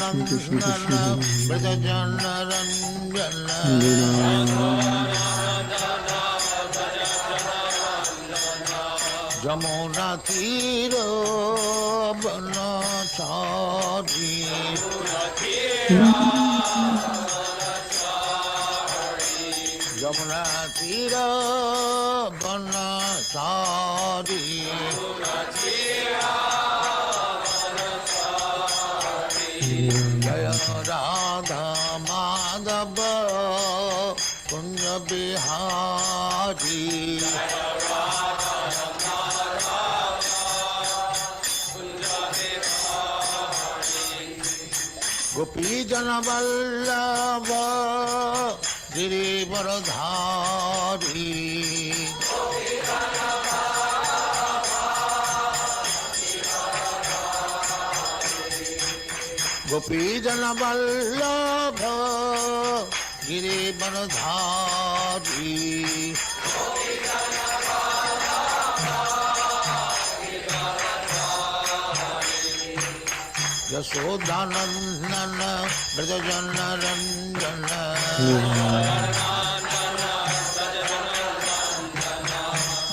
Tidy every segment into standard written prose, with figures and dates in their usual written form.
Sodanandana Brajanaranjana Jamuna Tiro Banachari Jamuna Tiro Banachari Jaya Radha Madhava Kunja Bihari Gopi Jana Vallabha Girivaradhari Gopi Jana Vallabha Girivaradhari Yasodhanandana Brajanaranjana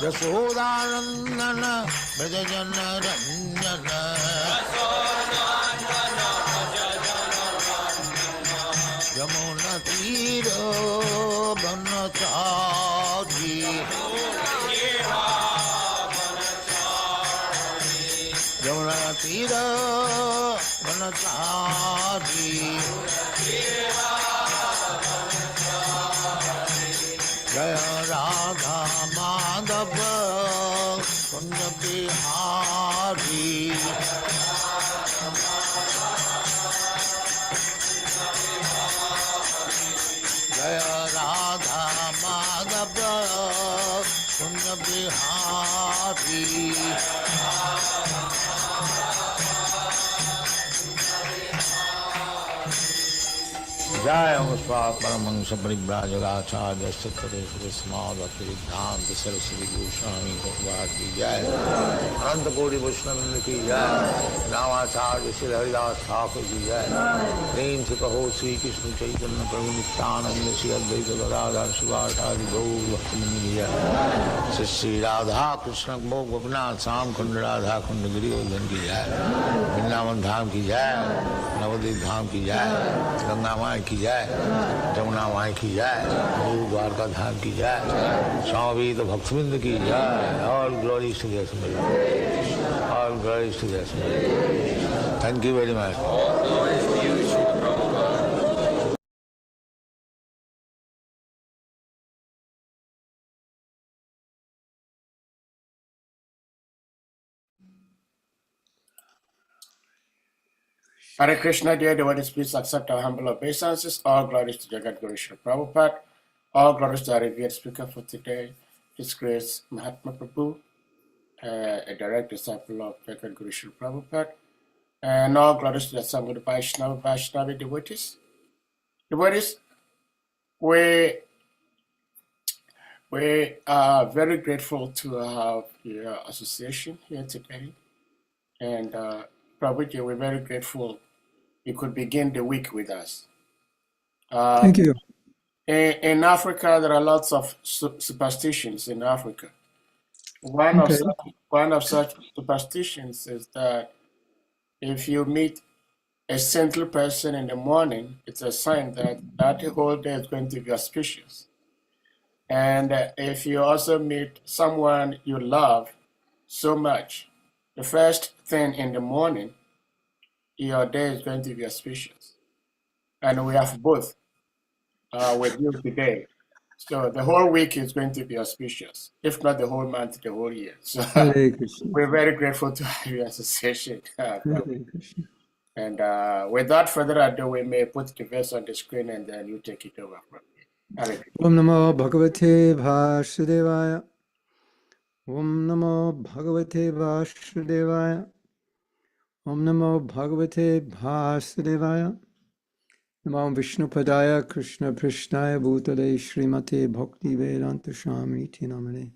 Yasodhanandana Brajanaranjana Yamuna Tiro Banachari Yamuna Tiro Banachari Jaya Radha Madhava Kunja Bihari Jaya Radha Madhava Kunja Bihari Jai Amaswa Paramahansa Paribhrajagacharya Sattare Srismad Bhaktivedanta Saraswati Goswami Bhagavad Ki Jai Ananta Koti Vaishnava Ki Jai Namacharya Sri Haridas Thakur Ki Jai Prem Se Kaho Sri Krishna Chaitanya Prabhu Nityananda Sri Advaita Gadadhar Shivasari Gaur Bhaktivinoda Ki Jai Sri Radha Krishna Bhog Gopinath Sam Kund Radha Kund Giri Godhan Ki Jai Vrindavan Dham Ki Jai Navadvip Dham Ki Jai Ganga Mai की जाए जमुना माई की जाए गुरु द्वारका धाम की जाए स्वामी तो भक्तविंद की जाए all glories to the assembly all glories to the assembly thank you very much Hare Krishna, dear devotees, please accept our humble obeisances. All glories to Jagat Guru Srila Prabhupada. All glories to our revered speaker for today, His Grace Mahatma Prabhu, a direct disciple of Jagat Guru Srila Prabhupada. And all glories to the Sangha Vaishnava devotees. Devotees, we are very grateful to have your association here today. And Prabhuji, we're very grateful you could begin the week with us. Thank you. In Africa, there are lots of superstitions in Africa. One of such superstitions is that if you meet a saintly person in the morning, it's a sign that that whole day is going to be auspicious. And if you also meet someone you love so much, the first thing in the morning, your day is going to be auspicious. And we have both with you today. So the whole week is going to be auspicious, if not the whole month, the whole year. So we're very grateful to have your association. And without further ado, we may put the verse on the screen and then you take it over from here. Om Namo Bhagavate Vasudevaya. Om Namo Bhagavate Vasudevaya. Om Namo Bhagavate Vasudevaya. Namo Vishnu Padaya Krishna Prishnaya Bhutale Srimate Bhakti Vedanta Shamiti Namane.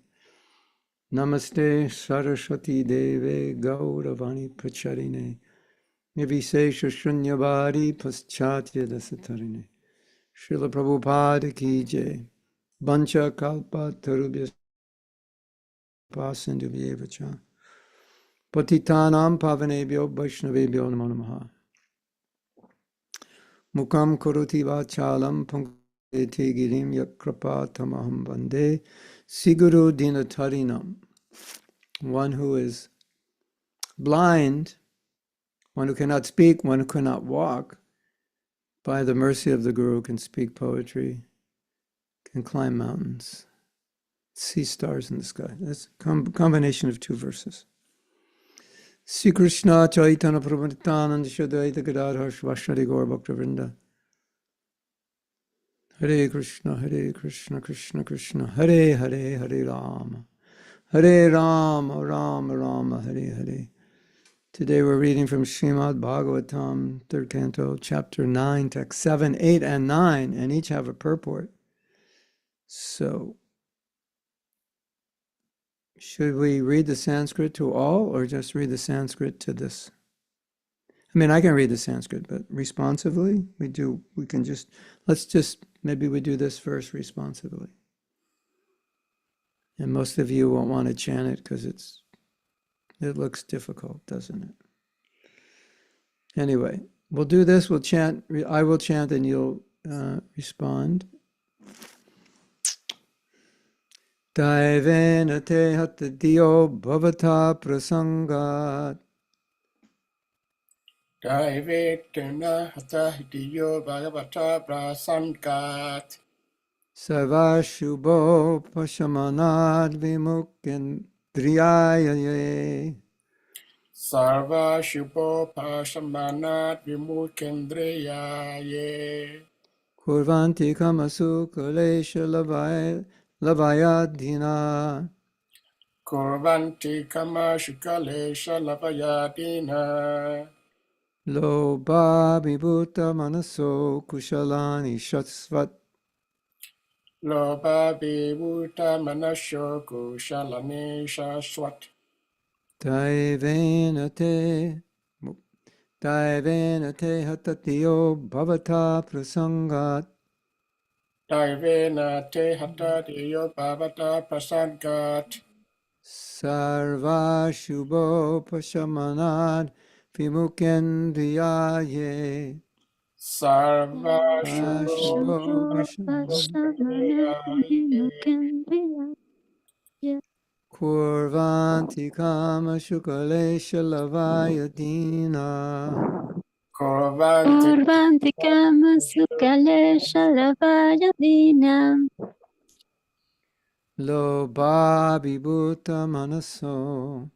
Namaste Saraswati Deve Gauravani Pracharine. Nirvishesha Shunyavadi Paschatya Dasatarine. Srila Prabhupada Ki Jai. Bancha Kalpa Tarubhya Pasindubhyevacha. Patitanam Pavanebhyo Vaishnavebhyo Namo Namaha. Mukam Kuroti Vachalam Panketi Girim Yakrapa Tamaham Vande Siguru Dinatarinam. One who is blind, one who cannot speak, one who cannot walk, by the mercy of the Guru can speak poetry, can climb mountains, see stars in the sky. That's a combination of two verses. Sri Krishna Chaitanya Prabhu Nityananda Shadvaita Gadadhar Shivashari Gaur Bhaktivinoda. Hare Krishna, Krishna Krishna, Hare Hare, Hare Rama, Hare Rama, Rama Rama, Hare Hare. Today we're reading from Srimad Bhagavatam, 3rd Canto, Chapter 9, Text 7, 8, and 9, and each have a purport. So, should we read the Sanskrit to all, or just read the Sanskrit to this? I mean, I can read the Sanskrit, but responsively, maybe we do this first responsively. And most of you won't want to chant it because it looks difficult, doesn't it? Anyway, we'll do this, we'll chant, I will chant and you'll respond. Daivena te hatadiyo bhavata prasangat. Daivetena hatahidiyo bhagavata prasangat. Sarva shubho pashamanad vimukhendriyaye. Sarva shubho pashamanat vimukhendriyaye. Kurvanti kamasu kalesha lavayadhina. Kurvanti kama shukalesha lavayadina. Lobha vibhuta manaso kushalani shatsvat. Lobha vibhuta manasho kushalani shaswat. Daivena te hatatiyo bhavata prasangat. Daivena te hatadiyo bhavata prasangat. Sarva shubho pashamanad vimukhendriyaye. Sarva shubho Shubho pashamanat. Kurvanti kama shukalesha lavayadina. Kurvanti kama sukalesha lavayadinam. Lobha vibhuta manaso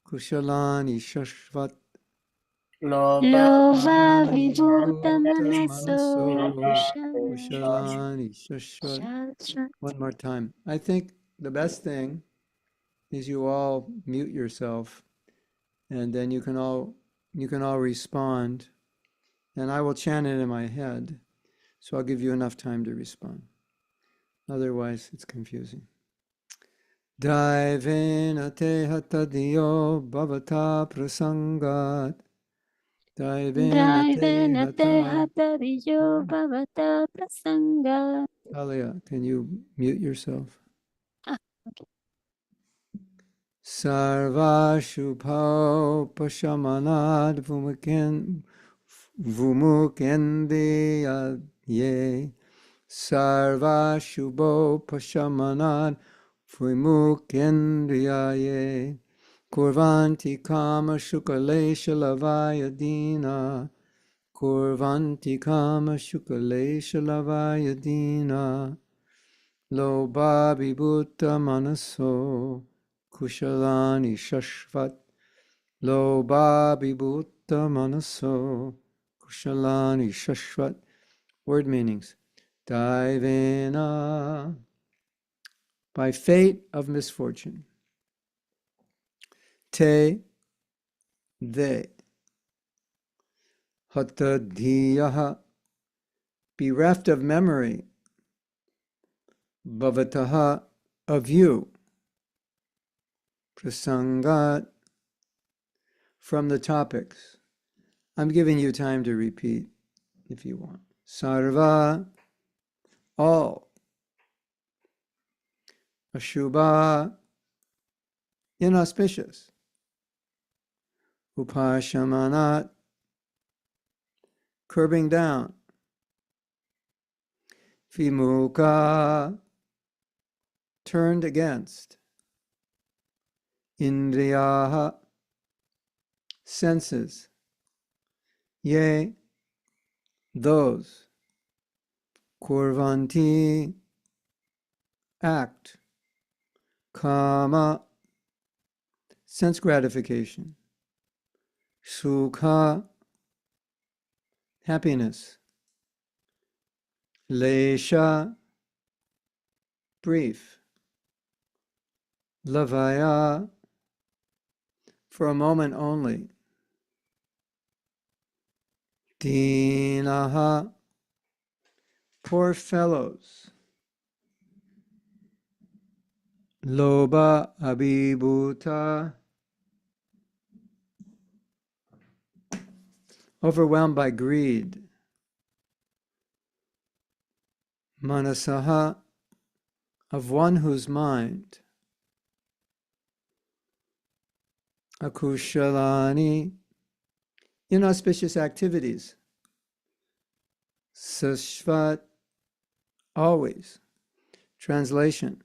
kushalani shashvat. Lova vibhuta manaso Kushalani shashvat. One more time. I think the best thing is you all mute yourself, and then you can all respond, and I will chant it in my head, so I'll give you enough time to respond. Otherwise, it's confusing. Daivena te hatadiyo bhavata prasangat. Daivena te hatadiyo bhavata prasangat. Talia, can you mute yourself? Okay. Sarva shubho pashamanad vumukhendiyaye. Sarva shubho pashamanad vimukhendriyaye. Kurvanti kama shukalesha lavayadina. Kurvanti kama shukalesha lavayadina. Lobha vibhuta manaso kushalani shashvat. Lobha vibhuta manaso kushalani shashvat. Word meanings. Daivena, by fate of misfortune. Te, they. Hata dhiyaha, bereft of memory. Bhavataha, of you. Prasangat, from the topics. I'm giving you time to repeat if you want. Sarva, all. Ashubha, inauspicious. Upashamanat, curbing down. Vimukha, turned against. Indriyaha, senses. Ye, those. Kurvanti, act. Kama, sense gratification. Sukha, happiness. Lesha, brief. Lavaya, for a moment only. Dinaha, poor fellows. Loba abhibhuta, overwhelmed by greed. Manasaha, of one whose mind. Akushalani, inauspicious activities. Sashvat, always. Translation.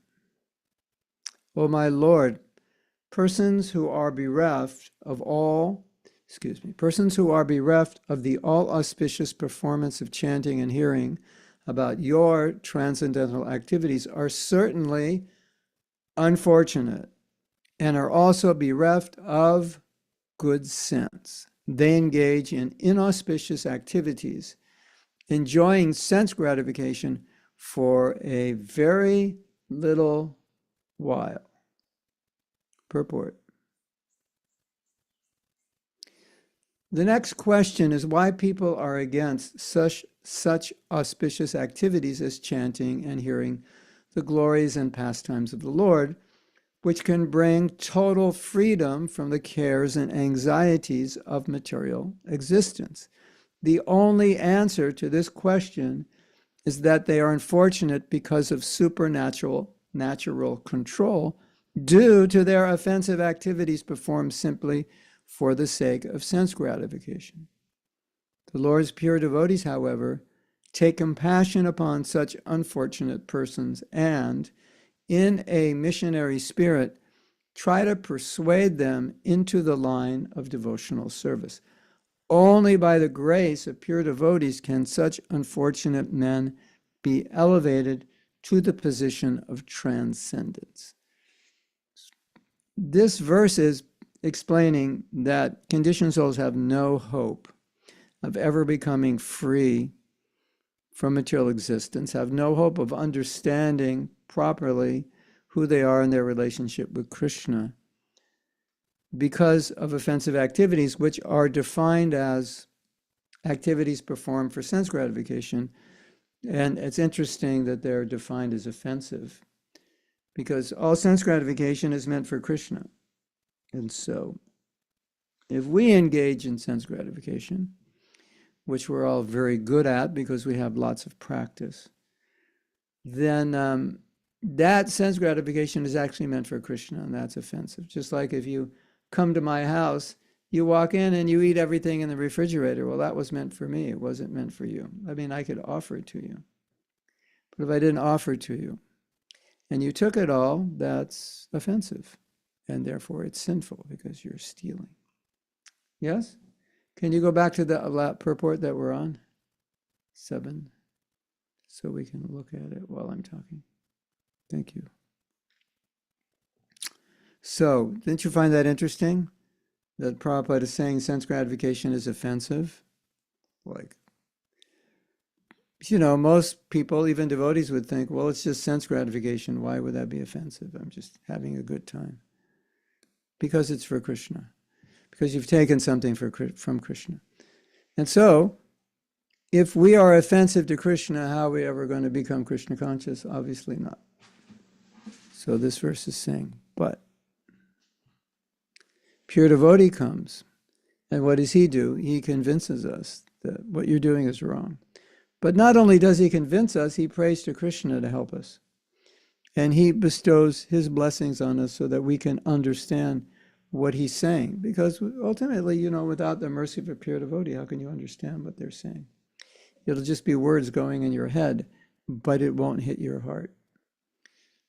O my Lord, persons who are bereft of the all auspicious performance of chanting and hearing about your transcendental activities are certainly unfortunate and are also bereft of good sense. They engage in inauspicious activities, enjoying sense gratification for a very little while. Purport. The next question is why people are against such auspicious activities as chanting and hearing the glories and pastimes of the Lord, which can bring total freedom from the cares and anxieties of material existence. The only answer to this question is that they are unfortunate because of natural control due to their offensive activities performed simply for the sake of sense gratification. The Lord's pure devotees, however, take compassion upon such unfortunate persons and, in a missionary spirit, try to persuade them into the line of devotional service. Only by the grace of pure devotees can such unfortunate men be elevated to the position of transcendence. This verse is explaining that conditioned souls have no hope of ever becoming free from material existence, have no hope of understanding properly who they are in their relationship with Krishna because of offensive activities, which are defined as activities performed for sense gratification. And it's interesting that they're defined as offensive because all sense gratification is meant for Krishna. And so, if we engage in sense gratification, which we're all very good at because we have lots of practice, then that sense gratification is actually meant for Krishna, and that's offensive. Just like if you come to my house, you walk in and you eat everything in the refrigerator. Well, that was meant for me. It wasn't meant for you. I mean, I could offer it to you. But if I didn't offer it to you and you took it all, that's offensive. And therefore it's sinful because you're stealing. Yes? Can you go back to the purport that we're on? 7. So we can look at it while I'm talking. Thank you. So, didn't you find that interesting? That Prabhupada is saying sense gratification is offensive? Like, most people, even devotees, would think, well, it's just sense gratification. Why would that be offensive? I'm just having a good time. Because it's for Krishna. Because you've taken something from Krishna. And so, if we are offensive to Krishna, how are we ever going to become Krishna conscious? Obviously not. So this verse is saying, but pure devotee comes And what does he do? He convinces us that what you're doing is wrong. But not only does he convince us, he prays to Krishna to help us. And he bestows his blessings on us so that we can understand what he's saying. Because ultimately, without the mercy of a pure devotee, how can you understand what they're saying? It'll just be words going in your head, but it won't hit your heart.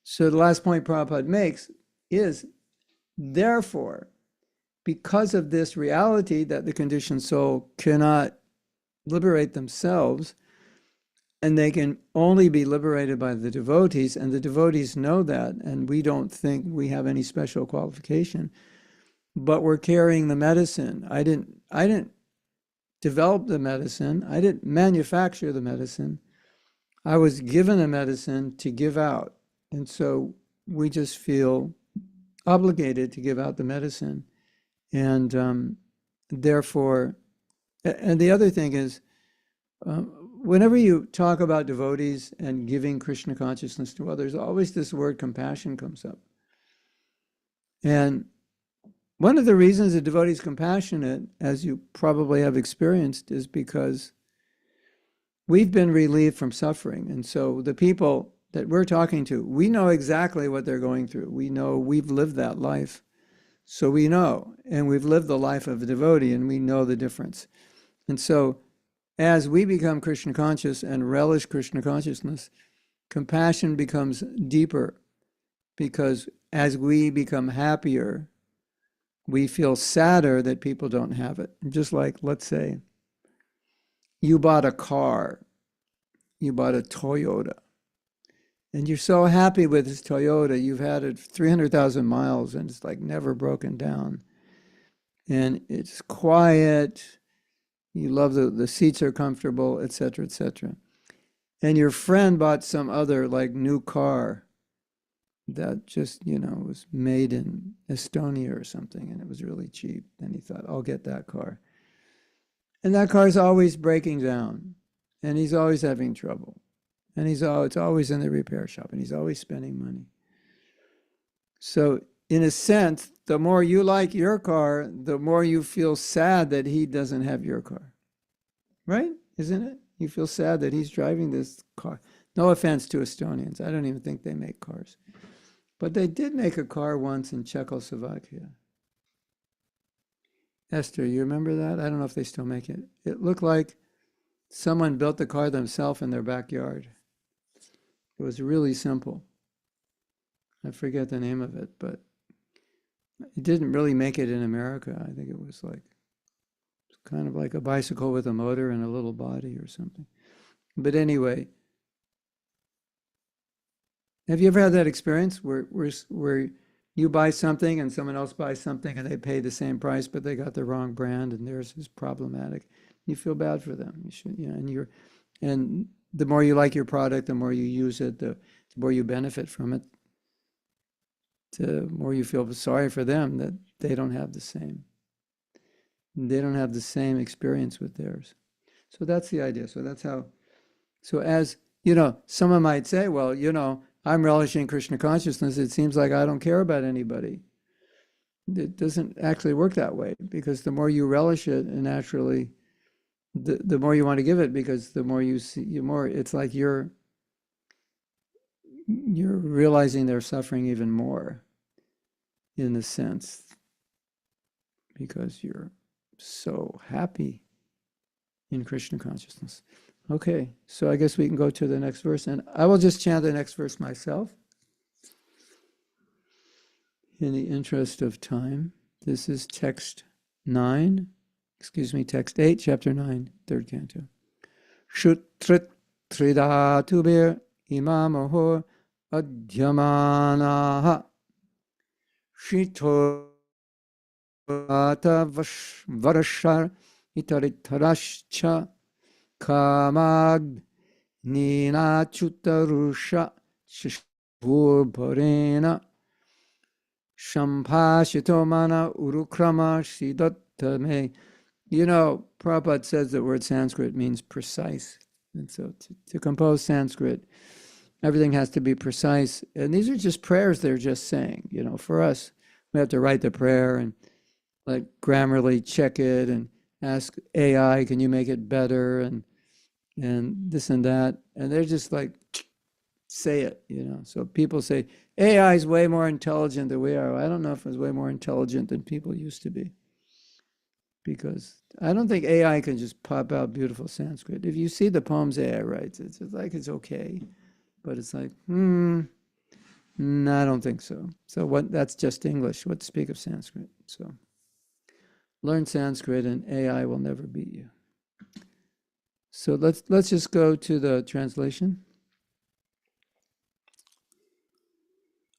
So the last point Prabhupada makes is, therefore, because of this reality that the conditioned soul cannot liberate themselves, and they can only be liberated by the devotees, and the devotees know that, and we don't think we have any special qualification, but we're carrying the medicine. I didn't develop the medicine. I didn't manufacture the medicine. I was given a medicine to give out. And so we just feel obligated to give out the medicine. And therefore, and the other thing is, whenever you talk about devotees and giving Krishna consciousness to others, always this word compassion comes up. And one of the reasons a devotee is compassionate, as you probably have experienced, is because we've been relieved from suffering. And so the people that we're talking to, we know exactly what they're going through. We know we've lived that life. So we know, and we've lived the life of a devotee, and we know the difference. And so as we become Krishna conscious and relish Krishna consciousness, compassion becomes deeper, because as we become happier, we feel sadder that people don't have it. Just like, let's say, you bought a car, you bought a Toyota, and you're so happy with this Toyota, you've had it 300,000 miles, and it's like never broken down. And it's quiet, you love the seats are comfortable, etc., etc. And your friend bought some other like new car that just, was made in Estonia or something, and it was really cheap. And he thought, I'll get that car. And that car's always breaking down, and he's always having trouble. And it's always in the repair shop, and he's always spending money. So in a sense, the more you like your car, the more you feel sad that he doesn't have your car. Right? Isn't it? You feel sad that he's driving this car. No offense to Estonians. I don't even think they make cars. But they did make a car once in Czechoslovakia. Esther, you remember that? I don't know if they still make it. It looked like someone built the car themselves in their backyard. It was really simple. I forget the name of it, but it didn't really make it in America. I think it was kind of like a bicycle with a motor and a little body or something. But anyway, have you ever had that experience where you buy something and someone else buys something and they pay the same price, but they got the wrong brand and theirs is problematic? You feel bad for them. You should, and the more you like your product, the more you use it, the more you benefit from it, the more you feel sorry for them that they don't have the same. They don't have the same experience with theirs. So that's the idea. So that's how. So as someone might say, well, I'm relishing Krishna consciousness. It seems like I don't care about anybody. It doesn't actually work that way, because the more you relish it, and naturally, the more you want to give it, because the more you see, it's like you're realizing they're suffering even more, in a sense, because you're so happy in Krishna consciousness. Okay, so I guess we can go to the next verse, and I will just chant the next verse myself in the interest of time. This is text 8, chapter 9, third canto. Shutrit tridatubir imamoho adhyamanaha shito varashar itaritarascha kamag nina chutarusha shishpurparena shampashito mana urukrama shidattame. Prabhupada says the word Sanskrit means precise. And so to compose Sanskrit, everything has to be precise. And these are just prayers they're just saying. For us, we have to write the prayer, and like Grammarly check it and ask AI, can you make it better? And this and that. And they're just like, say it, So people say, AI is way more intelligent than we are. I don't know if it's way more intelligent than people used to be. Because I don't think AI can just pop out beautiful Sanskrit. If you see the poems AI writes, it's like it's okay. But it's like, no, I don't think so. So that's just English. What to speak of Sanskrit? So learn Sanskrit and AI will never beat you. So let's just go to the translation.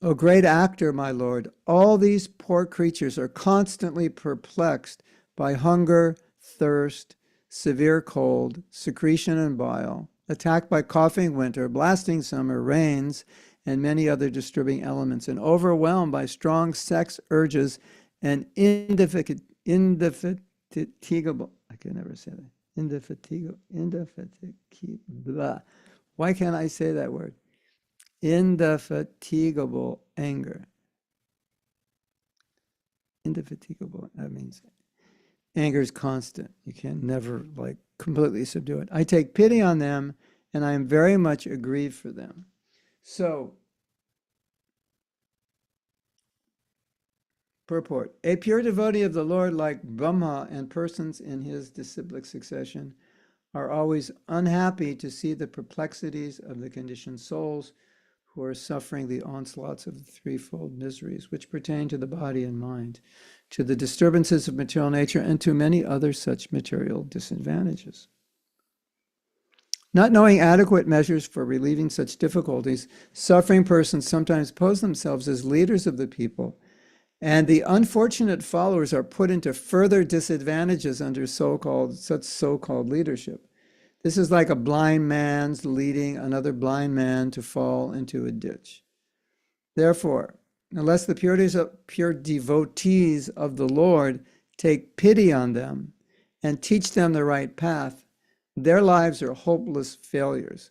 O great actor, my lord, all these poor creatures are constantly perplexed by hunger, thirst, severe cold, secretion and bile, attacked by coughing winter, blasting summer, rains, and many other disturbing elements, and overwhelmed by strong sex urges and indefatigable, I can never say that, indefatigable, blah. Why can't I say that word? Indefatigable anger. Indefatigable, that means anger is constant. You can never completely subdue it. I take pity on them, and I am very much aggrieved for them. So, purport. A pure devotee of the Lord, like Brahma and persons in his disciplic succession, are always unhappy to see the perplexities of the conditioned souls who are suffering the onslaughts of the threefold miseries, which pertain to the body and mind, to the disturbances of material nature, and to many other such material disadvantages. Not knowing adequate measures for relieving such difficulties, suffering persons sometimes pose themselves as leaders of the people, and the unfortunate followers are put into further disadvantages under such so-called leadership. This is like a blind man's leading another blind man to fall into a ditch. Therefore, unless the pure devotees of the Lord take pity on them and teach them the right path, their lives are hopeless failures.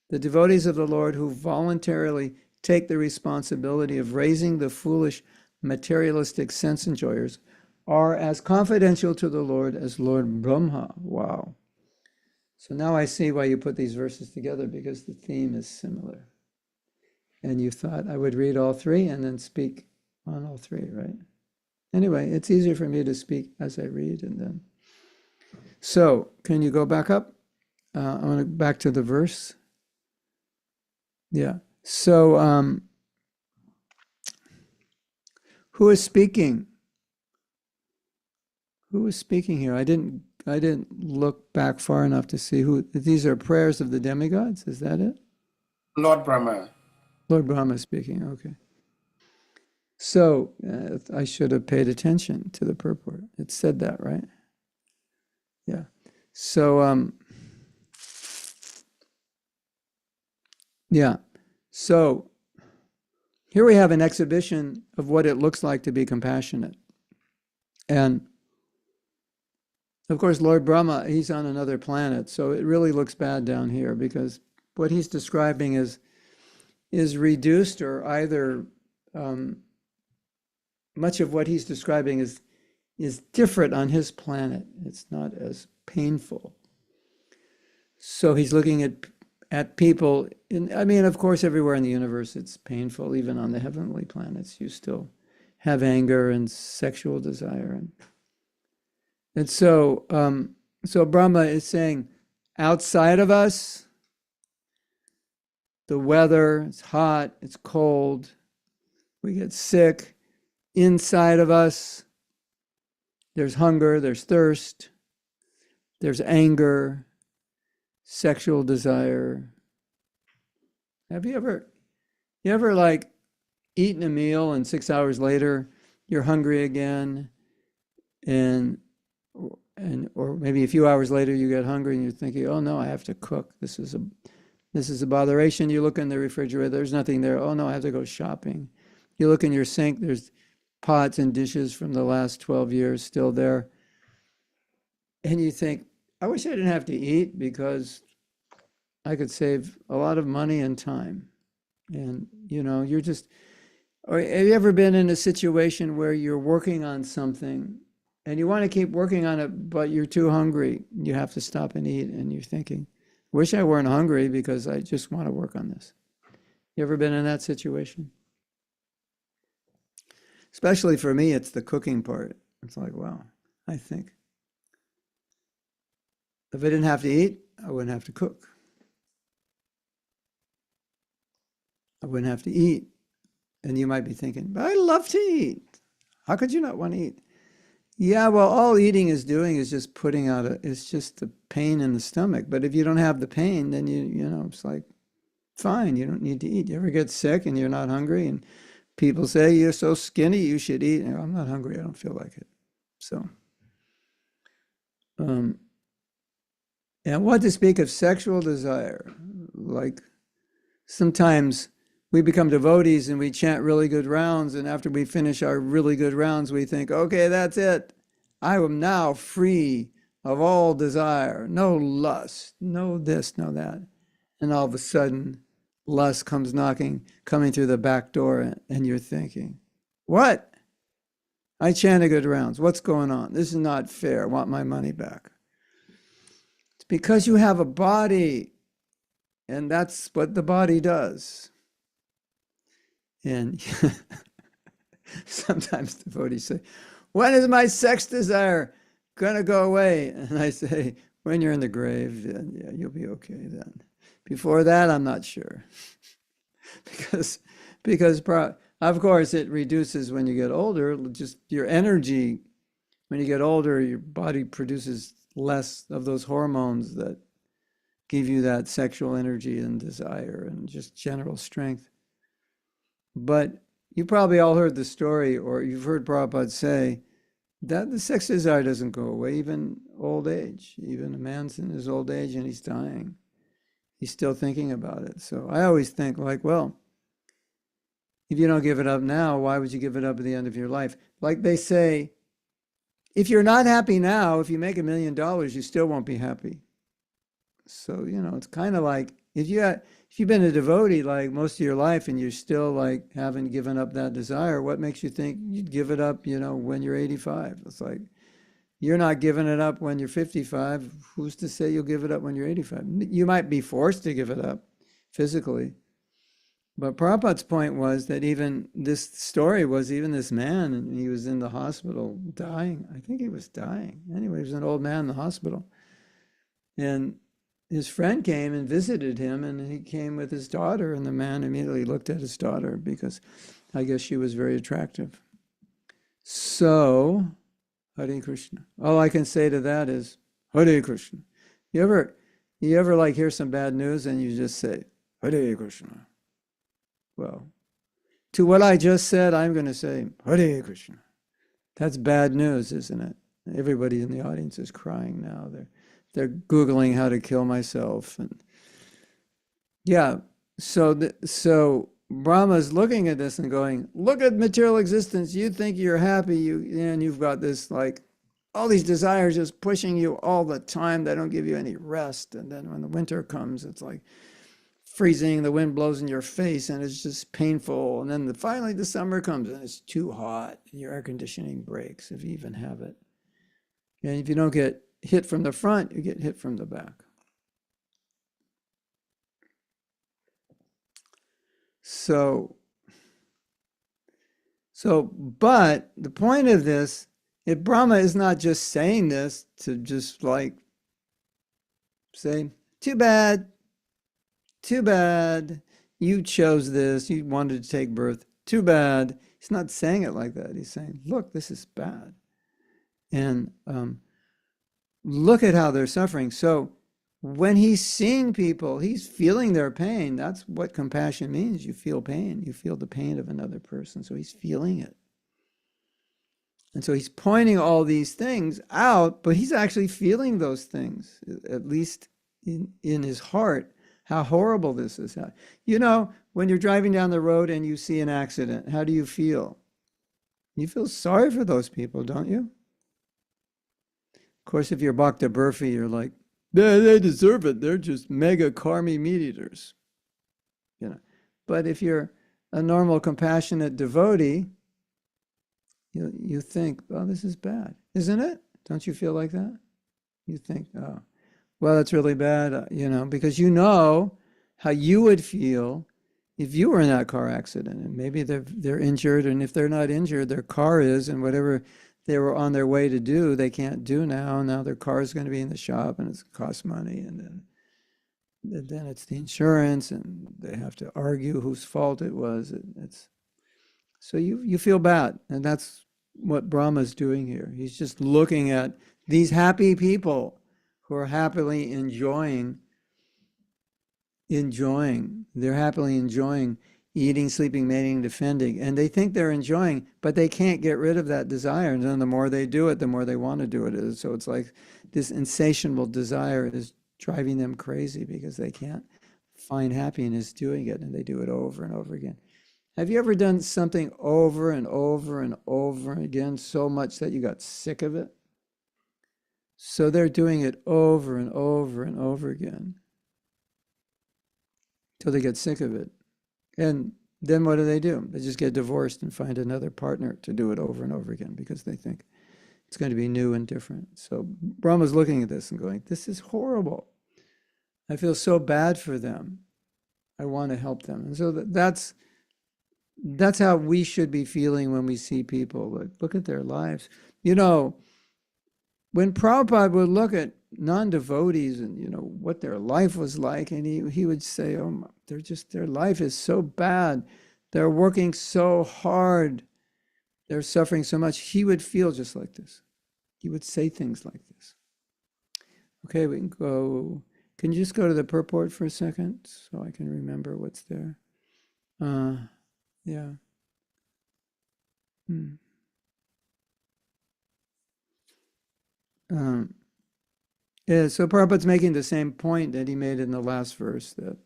The devotees of the Lord who voluntarily take the responsibility of raising the foolish materialistic sense enjoyers are as confidential to the Lord as Lord Brahma. Wow. So now I see why you put these verses together, because the theme is similar. And you thought I would read all three and then speak on all three, right? Anyway, it's easier for me to speak as I read and then. So, can you go back up? I want to back to the verse. Yeah. So, who is speaking? Who is speaking here? I didn't look back far enough to see who. These are prayers of the demigods. Is that it? Lord Brahma. Lord Brahma speaking. Okay. So I should have paid attention to the purport. It said that, right? Yeah. So yeah. So here we have an exhibition of what it looks like to be compassionate. And of course, Lord Brahma, he's on another planet, so it really looks bad down here, because what he's describing is reduced, or either much of what he's describing is different on his planet. It's not as painful. So he's looking at people, of course, everywhere in the universe it's painful. Even on the heavenly planets, you still have anger and sexual desire. And so Brahma is saying, outside of us, the weather, it's hot, it's cold, we get sick. Inside of us, there's hunger, there's thirst, there's anger, sexual desire. Have you ever like eaten a meal and 6 hours later you're hungry again, or maybe a few hours later you get hungry and you're thinking, oh no, I have to cook. This is a botheration. You look in the refrigerator, there's nothing there. Oh no, I have to go shopping. You look in your sink, there's pots and dishes from the last 12 years still there. And you think, I wish I didn't have to eat, because I could save a lot of money and time. And or have you ever been in a situation where you're working on something and you want to keep working on it, but you're too hungry. You have to stop and eat, and you're thinking, wish I weren't hungry because I just want to work on this. You ever been in that situation? Especially for me, it's the cooking part. It's like, wow, I think if I didn't have to eat, I wouldn't have to cook. I wouldn't have to eat. And you might be thinking, but I love to eat. How could you not want to eat? Yeah, well, all eating is doing is just putting out it's just the pain in the stomach. But if you don't have the pain, then you know, it's like, fine, you don't need to eat. You ever get sick and you're not hungry and people say, you're so skinny, you should eat. And I'm not hungry, I don't feel like it. So, and what to speak of sexual desire? Like, sometimes we become devotees and we chant really good rounds, and after we finish our really good rounds, we think, okay, that's it. I am now free of all desire, no lust, no this, no that. And all of a sudden, lust comes coming through the back door, and you're thinking, what? I chanted good rounds. What's going on? This is not fair. I want my money back. It's because you have a body, and that's what the body does. And sometimes devotees say, when is my sex desire going to go away? And I say, when you're in the grave, then yeah, you'll be okay then. Before that, I'm not sure. because of course it reduces when you get older. Just your energy, when you get older, your body produces less of those hormones that give you that sexual energy and desire and just general strength. But you probably all heard the story, or you've heard Prabhupada say that the sex desire doesn't go away, even old age. Even a man's in his old age and he's dying, he's still thinking about it. So I always think like, well, if you don't give it up now, why would you give it up at the end of your life? Like they say, if you're not happy now, if you make $1 million, you still won't be happy. So, you know, it's kind of like, if you've been a devotee like most of your life and you're still like haven't given up that desire, what makes you think you'd give it up, you know, when you're 85? It's like, you're not giving it up when you're 55. Who's to say you'll give it up when you're 85? You might be forced to give it up physically. But Prabhupada's point was that even this story was even this man, and he was in the hospital dying. I think he was dying. Anyway, he was an old man in the hospital. And his friend came and visited him, and he came with his daughter, and the man immediately looked at his daughter because I guess she was very attractive. So, Hare Krishna. All I can say to that is, Hare Krishna. You ever like hear some bad news and you just say, Hare Krishna? Well, to what I just said, I'm going to say, Hare Krishna. That's bad news, isn't it? Everybody in the audience is crying now. They're Googling how to kill myself. And yeah, so Brahma's looking at this and going, look at material existence. You think you're happy, and you've got this like, all these desires just pushing you all the time. They don't give you any rest. And then when the winter comes, it's like freezing, the wind blows in your face, and it's just painful. And then finally the summer comes, and it's too hot, and your air conditioning breaks, if you even have it. And if you don't get hit from the front, you get hit from the back. So, but the point of this, if Brahma is not just saying this to just like say, too bad, you chose this, you wanted to take birth, too bad. He's not saying it like that. He's saying, look, this is bad. And look at how they're suffering. So when he's seeing people, he's feeling their pain. That's what compassion means. You feel pain. You feel the pain of another person. So he's feeling it. And so he's pointing all these things out, but he's actually feeling those things, at least in his heart, how horrible this is. You know, when you're driving down the road and you see an accident, how do you feel? You feel sorry for those people, don't you? Of course, if you're Bhakta Burfi, you're like, they deserve it. They're just mega karmi meat eaters. You know. But if you're a normal, compassionate devotee, You think, oh, this is bad, isn't it? Don't you feel like that? You think, oh, well, that's really bad, because you know how you would feel if you were in that car accident, and maybe they're injured, and if they're not injured, their car is, and whatever they were on their way to do, they can't do now. Now their car is going to be in the shop, and it's cost money, and then it's the insurance, and they have to argue whose fault it was. So you feel bad, and that's what Brahma's doing here. He's just looking at these happy people who are happily enjoying. They're happily enjoying eating, sleeping, mating, defending, and they think they're enjoying, but they can't get rid of that desire. And then the more they do it, the more they want to do it. So it's like this insatiable desire is driving them crazy because they can't find happiness doing it, and they do it over and over again. Have you ever done something over and over and over again so much that you got sick of it? So they're doing it over and over and over again till they get sick of it. And then what do? They just get divorced and find another partner to do it over and over again because they think it's going to be new and different. So Brahma's looking at this and going, this is horrible. I feel so bad for them. I want to help them. And so that's how we should be feeling when we see people. Like, look at their lives. When Prabhupada would look at non-devotees and, what their life was like, and he would say, oh, their life is so bad. They're working so hard. They're suffering so much. He would feel just like this. He would say things like this. Okay, we can go. Can you just go to the purport for a second so I can remember what's there? Yeah. Yeah, so Prabhupada's making the same point that he made in the last verse, that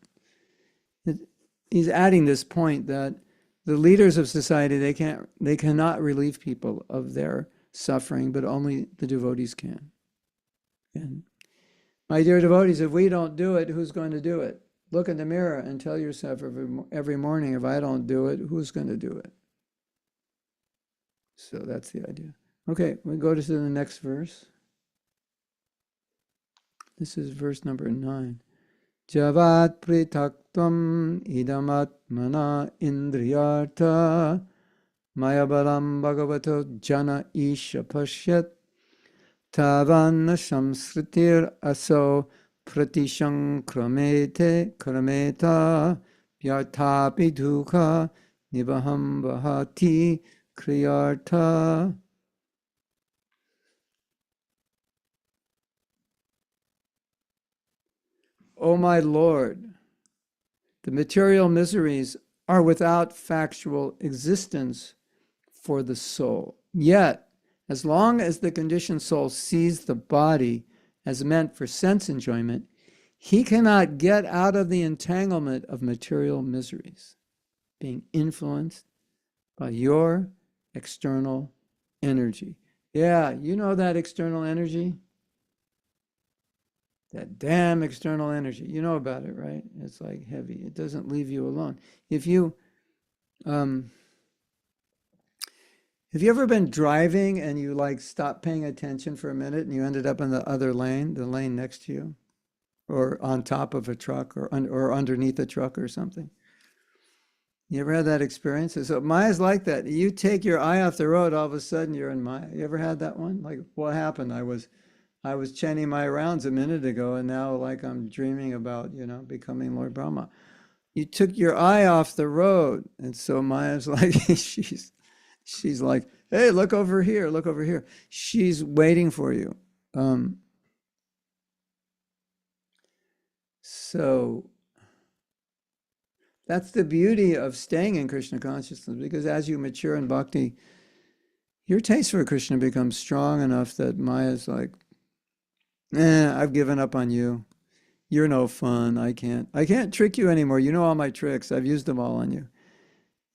he's adding this point that the leaders of society, they cannot relieve people of their suffering, but only the devotees can. And my dear devotees, if we don't do it, who's going to do it? Look in the mirror and tell yourself every morning, if I don't do it, who's going to do it? So that's the idea. Okay, we go to the next verse. This is verse number 9. Javat pritaktam idamatmana indriyartha mayabalam bhagavato jana isha pashyat tavan samsritir aso pratishankrameta vyarthapi dukha nibaham bahati kriyartha. O my Lord, the material miseries are without factual existence for the soul. Yet, as long as the conditioned soul sees the body as meant for sense enjoyment, he cannot get out of the entanglement of material miseries, being influenced by your external energy. Yeah, you know that external energy? That damn external energy. You know about it, right? It's like heavy. It doesn't leave you alone. Have you ever been driving and you stopped paying attention for a minute and you ended up in the other lane, the lane next to you, or on top of a truck or underneath a truck or something? You ever had that experience? So Maya's like that. You take your eye off the road, all of a sudden you're in Maya. You ever had that one? Like, what happened? I was chanting my rounds a minute ago, and now I'm dreaming about, becoming Lord Brahma. You took your eye off the road. And so Maya's like, she's like, hey, look over here, look over here. She's waiting for you. So that's the beauty of staying in Krishna consciousness, because as you mature in bhakti, your taste for Krishna becomes strong enough that Maya's like, I've given up on you. You're no fun. I can't trick you anymore. You know all my tricks. I've used them all on you.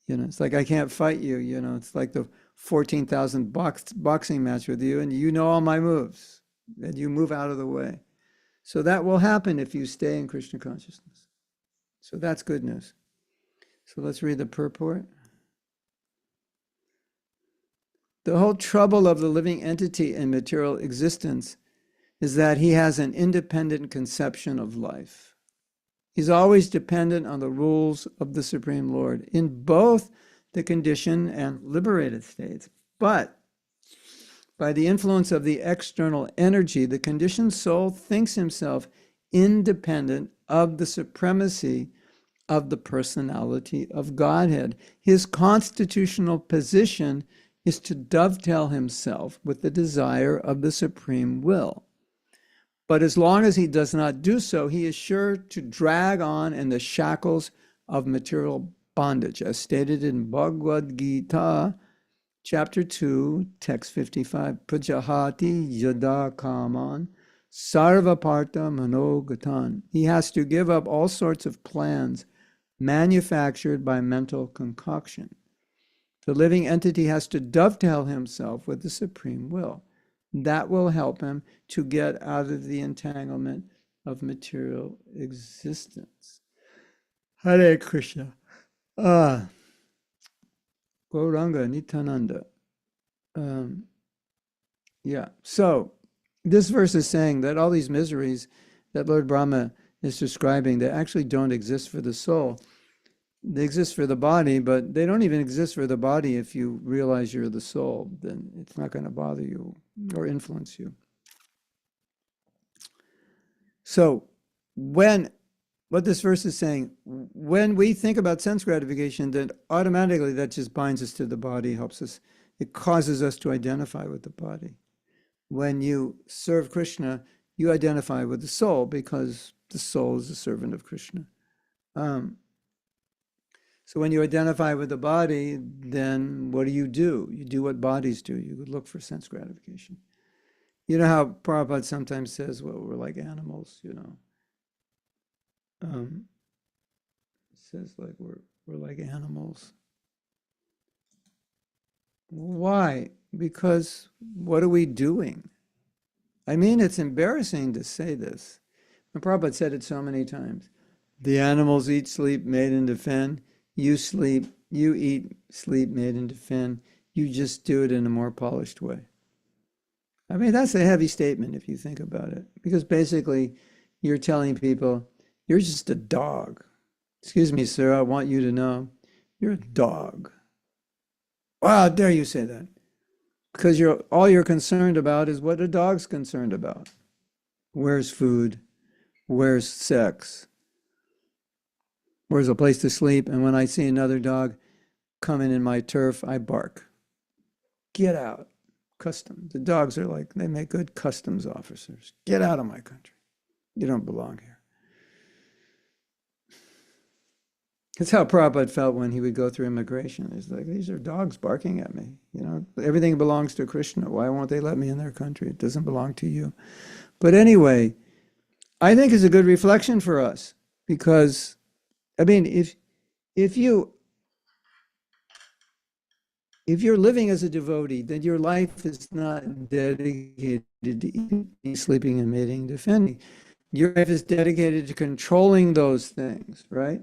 It's like I can't fight you. It's like the 14,000 boxing match with you, and you know all my moves, and you move out of the way. So that will happen if you stay in Krishna consciousness. So that's good news. So let's read the purport. The whole trouble of the living entity in material existence is that he has an independent conception of life. He's always dependent on the rules of the Supreme Lord in both the conditioned and liberated states. But by the influence of the external energy, the conditioned soul thinks himself independent of the supremacy of the personality of Godhead. His constitutional position is to dovetail himself with the desire of the supreme will. But as long as he does not do so, he is sure to drag on in the shackles of material bondage, as stated in Bhagavad Gita, chapter 2, text 55. Prajahati yada kaman sarvaparta manogatan. He has to give up all sorts of plans manufactured by mental concoction. The living entity has to dovetail himself with the supreme will. That will help him to get out of the entanglement of material existence. Hare Krishna. Gauranga Nityananda. So this verse is saying that all these miseries that Lord Brahma is describing, they actually don't exist for the soul. They exist for the body, but they don't even exist for the body. If you realize you're the soul, then it's not going to bother you or influence you. So what this verse is saying, when we think about sense gratification, then automatically that just binds us to the body, helps us. It causes us to identify with the body. When you serve Krishna, you identify with the soul because the soul is a servant of Krishna. So when you identify with the body, then what do? You do what bodies do. You look for sense gratification. You know how Prabhupada sometimes says, well, we're like animals, says like we're like animals. Why? Because what are we doing? I mean, it's embarrassing to say this. And Prabhupada said it so many times. The animals eat, sleep, mate, and defend. You sleep, you eat, sleep, mate, and defend. You just do it in a more polished way. I mean, that's a heavy statement if you think about it. Because basically, you're telling people, you're just a dog. Excuse me, sir, I want you to know, you're a dog. Wow, how dare you say that? Because all you're concerned about is what a dog's concerned about. Where's food? Where's sex? Where's a place to sleep? And when I see another dog coming in my turf, I bark. Get out. The dogs are like, they make good customs officers. Get out of my country. You don't belong here. That's how Prabhupada felt when he would go through immigration. He's like, these are dogs barking at me. Everything belongs to Krishna. Why won't they let me in their country? It doesn't belong to you. But anyway, I think it's a good reflection for us because, I mean, if you're living as a devotee, then your life is not dedicated to eating, sleeping, and mating, defending. Your life is dedicated to controlling those things, right?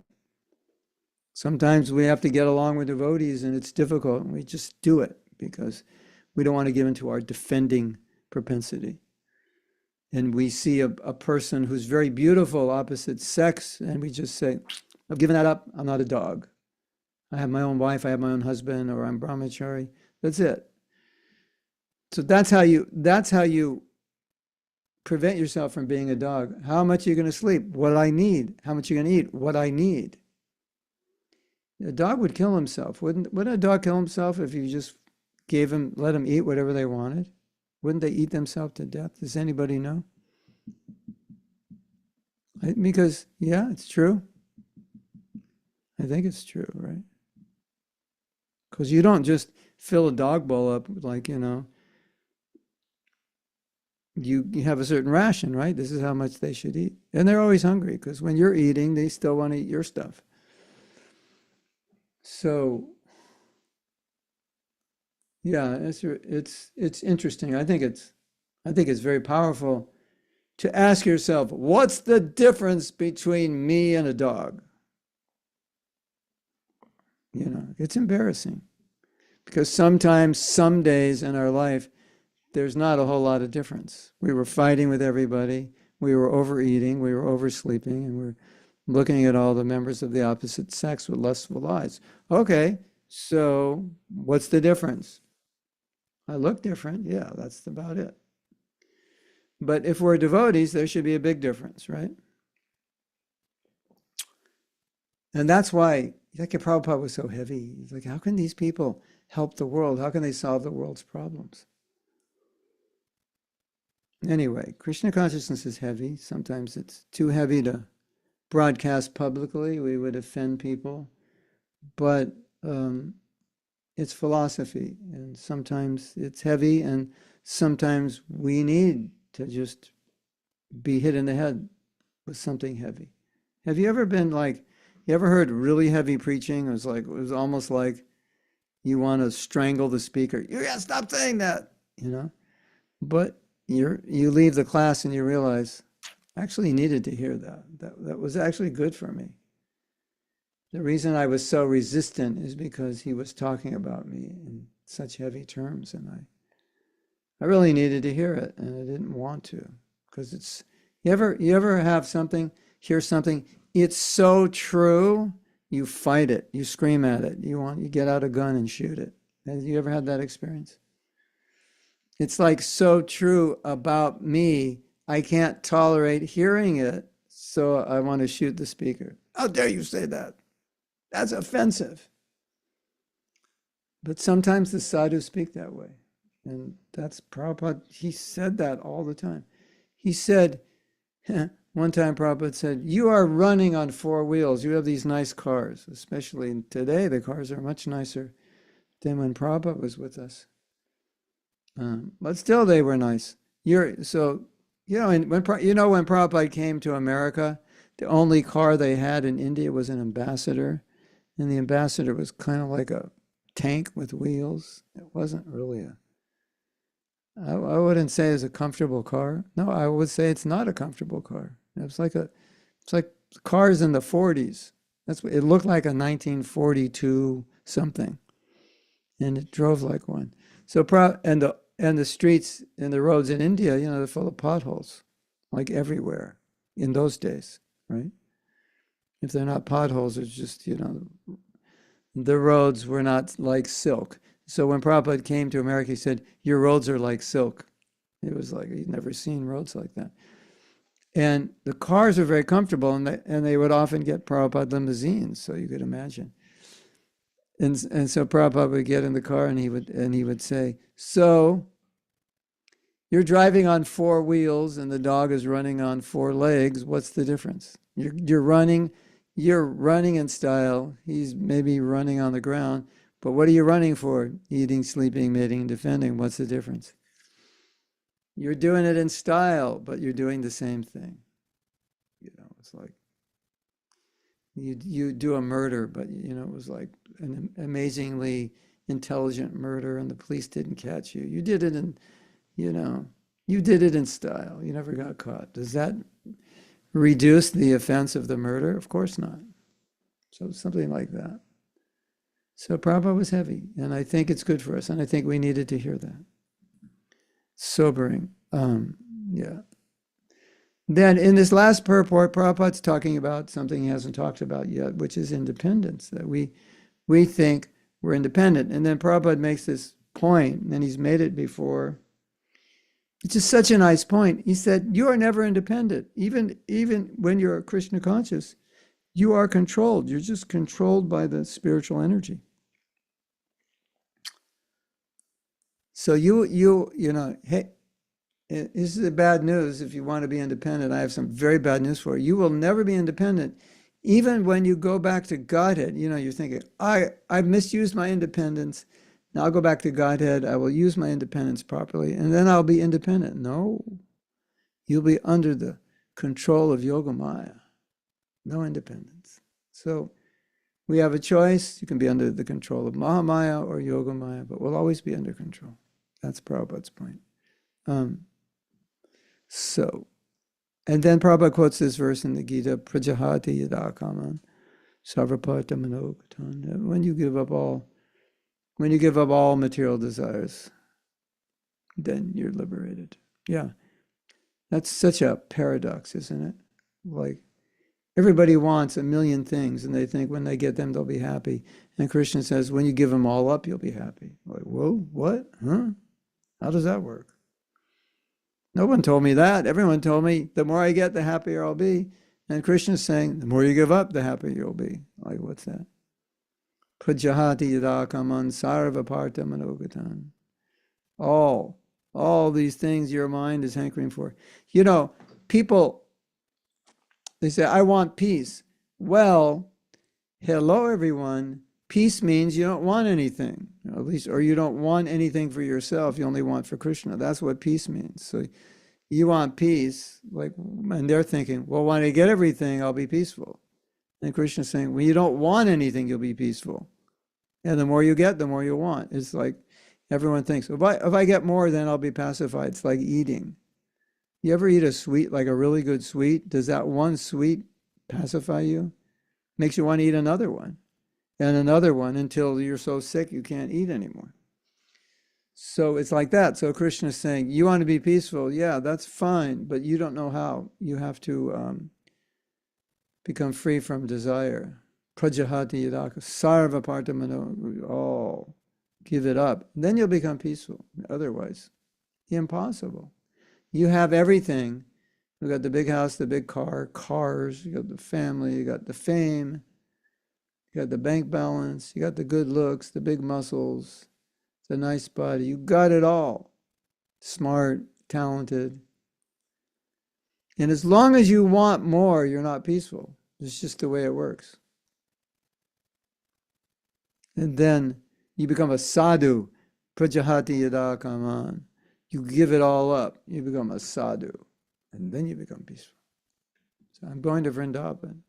Sometimes we have to get along with devotees and it's difficult and we just do it because we don't want to give into our defending propensity. And we see a person who's very beautiful, opposite sex, and we just say, I've given that up, I'm not a dog. I have my own wife, I have my own husband, or I'm brahmachari. That's it. So that's how you prevent yourself from being a dog. How much are you going to sleep? What I need. How much are you going to eat? What I need. A dog would kill himself. Wouldn't a dog kill himself if you just let him eat whatever they wanted? Wouldn't they eat themselves to death? Does anybody know? Because, yeah, it's true. I think it's true, right? Because you don't just fill a dog bowl up like, you have a certain ration, right? This is how much they should eat. And they're always hungry because when you're eating, they still want to eat your stuff. So, yeah, it's interesting. I think it's very powerful to ask yourself, what's the difference between me and a dog? It's embarrassing. Because sometimes, some days in our life, there's not a whole lot of difference. We were fighting with everybody, we were overeating, we were oversleeping, and we're looking at all the members of the opposite sex with lustful eyes. Okay, so what's the difference? I look different, yeah, that's about it. But if we're devotees, there should be a big difference, right? And that's why Prabhupada was so heavy. He's like, how can these people help the world? How can they solve the world's problems? Anyway, Krishna consciousness is heavy. Sometimes it's too heavy to broadcast publicly. We would offend people. But it's philosophy. And sometimes it's heavy, and sometimes we need to just be hit in the head with something heavy. Have you ever been like, you ever heard really heavy preaching? It was almost like you want to strangle the speaker. You gotta stop saying that, you know? But you leave the class and you realize, I actually needed to hear that. That was actually good for me. The reason I was so resistant is because he was talking about me in such heavy terms, and I really needed to hear it, and I didn't want to, because it's, you ever have something, hear something, it's so true, you fight it, you scream at it, you get out a gun and shoot it. Have you ever had that experience? It's like so true about me, I can't tolerate hearing it, so I want to shoot the speaker. How dare you say that? That's offensive. But sometimes the sadhus speak that way. And that's Prabhupada, he said that all the time. He said, one time Prabhupada said, you are running on four wheels. You have these nice cars, especially today, the cars are much nicer than when Prabhupada was with us. But still they were nice. When Prabhupada came to America, the only car they had in India was an Ambassador. And the Ambassador was kind of like a tank with wheels. It wasn't really I wouldn't say it's a comfortable car. No, I would say it's not a comfortable car. It's like cars in the 40s. That's what it looked like, a 1942 something, and it drove like one. So and the streets and the roads in India, they're full of potholes, like everywhere in those days, right? If they're not potholes, it's just the roads were not like silk. So when Prabhupada came to America, he said, your roads are like silk. It was like, he'd never seen roads like that. And the cars were very comfortable, and they would often get Prabhupada limousines, so you could imagine. And so Prabhupada would get in the car and he would say, so you're driving on four wheels and the dog is running on four legs. What's the difference? You're running in style. He's maybe running on the ground. But what are you running for? Eating, sleeping, mating, and defending. What's the difference? You're doing it in style, but you're doing the same thing. It's like you do a murder, but it was like an amazingly intelligent murder, and the police didn't catch you. You did it in style. You never got caught. Does that reduce the offense of the murder? Of course not. So something like that. So Prabhupada was heavy, and I think it's good for us, and I think we needed to hear that. Sobering. Yeah. Then in this last purport, Prabhupada's talking about something he hasn't talked about yet, which is independence, that we think we're independent. And then Prabhupada makes this point, and he's made it before. It's just such a nice point. He said, you are never independent. Even when you're Krishna conscious, you are controlled. You're just controlled by the spiritual energy. So hey, this is the bad news. If you want to be independent, I have some very bad news for you. You will never be independent. Even when you go back to Godhead, you're thinking, I've misused my independence. Now I'll go back to Godhead. I will use my independence properly, and then I'll be independent. No, you'll be under the control of Yogamaya. No independence. So we have a choice. You can be under the control of Mahamaya or Yogamaya, but we'll always be under control. That's Prabhupada's point. And then Prabhupada quotes this verse in the Gita, Prajahati yada kaman sarvaparta manogatan. When you give up all When you give up all material desires, then you're liberated. Yeah. That's such a paradox, isn't it? Like, everybody wants a million things, and they think when they get them, they'll be happy. And Krishna says, when you give them all up, you'll be happy. Like, whoa, what? Huh? How does that work? No one told me that. Everyone told me the more I get, the happier I'll be. And Krishna's saying, the more you give up, the happier you'll be. Like, what's that? Pujahati yadakaman sarvaparta manogatan. All these things your mind is hankering for. You know, people, they say, I want peace. Well, hello, everyone. Peace means you don't want anything, at least, or you don't want anything for yourself. You only want for Krishna. That's what peace means. So you want peace, like, and they're thinking, well, when I get everything, I'll be peaceful. And Krishna's saying, when you don't want anything, you'll be peaceful. And the more you get, the more you want. It's like everyone thinks, if I get more, then I'll be pacified. It's like eating. You ever eat a sweet, like a really good sweet? Does that one sweet pacify you? Makes you want to eat another one and another one until you're so sick you can't eat anymore. So it's like that. So Krishna is saying, you want to be peaceful? Yeah, that's fine, but you don't know how. You have to become free from desire. Prajahati yadaka sarva partamano. Give it up. Then you'll become peaceful. Otherwise, impossible. You have everything. You got the big house, the big car, cars, you got the family, you got the fame, you got the bank balance, you got the good looks, the big muscles, the nice body. You got it all. Smart, talented. And as long as you want more, you're not peaceful. It's just the way it works. And then you become a sadhu. Prajahati yada kaman. You give it all up. You become a sadhu. And then you become peaceful. So I'm going to Vrindavan.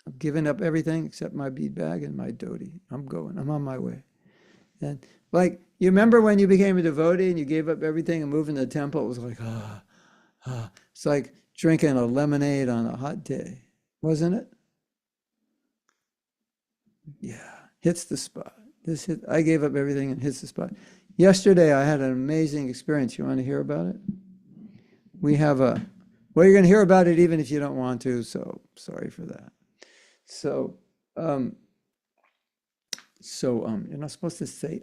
I've given up everything except my bead bag and my dhoti. I'm going. I'm on my way. And like, you remember when you became a devotee and you gave up everything and moved into the temple? It was like, It's like drinking a lemonade on a hot day, wasn't it? Yeah, hits the spot. I gave up everything and hits the spot. Yesterday, I had an amazing experience. You want to hear about it? We have well, you're going to hear about it even if you don't want to, so sorry for that. So, you're not supposed to say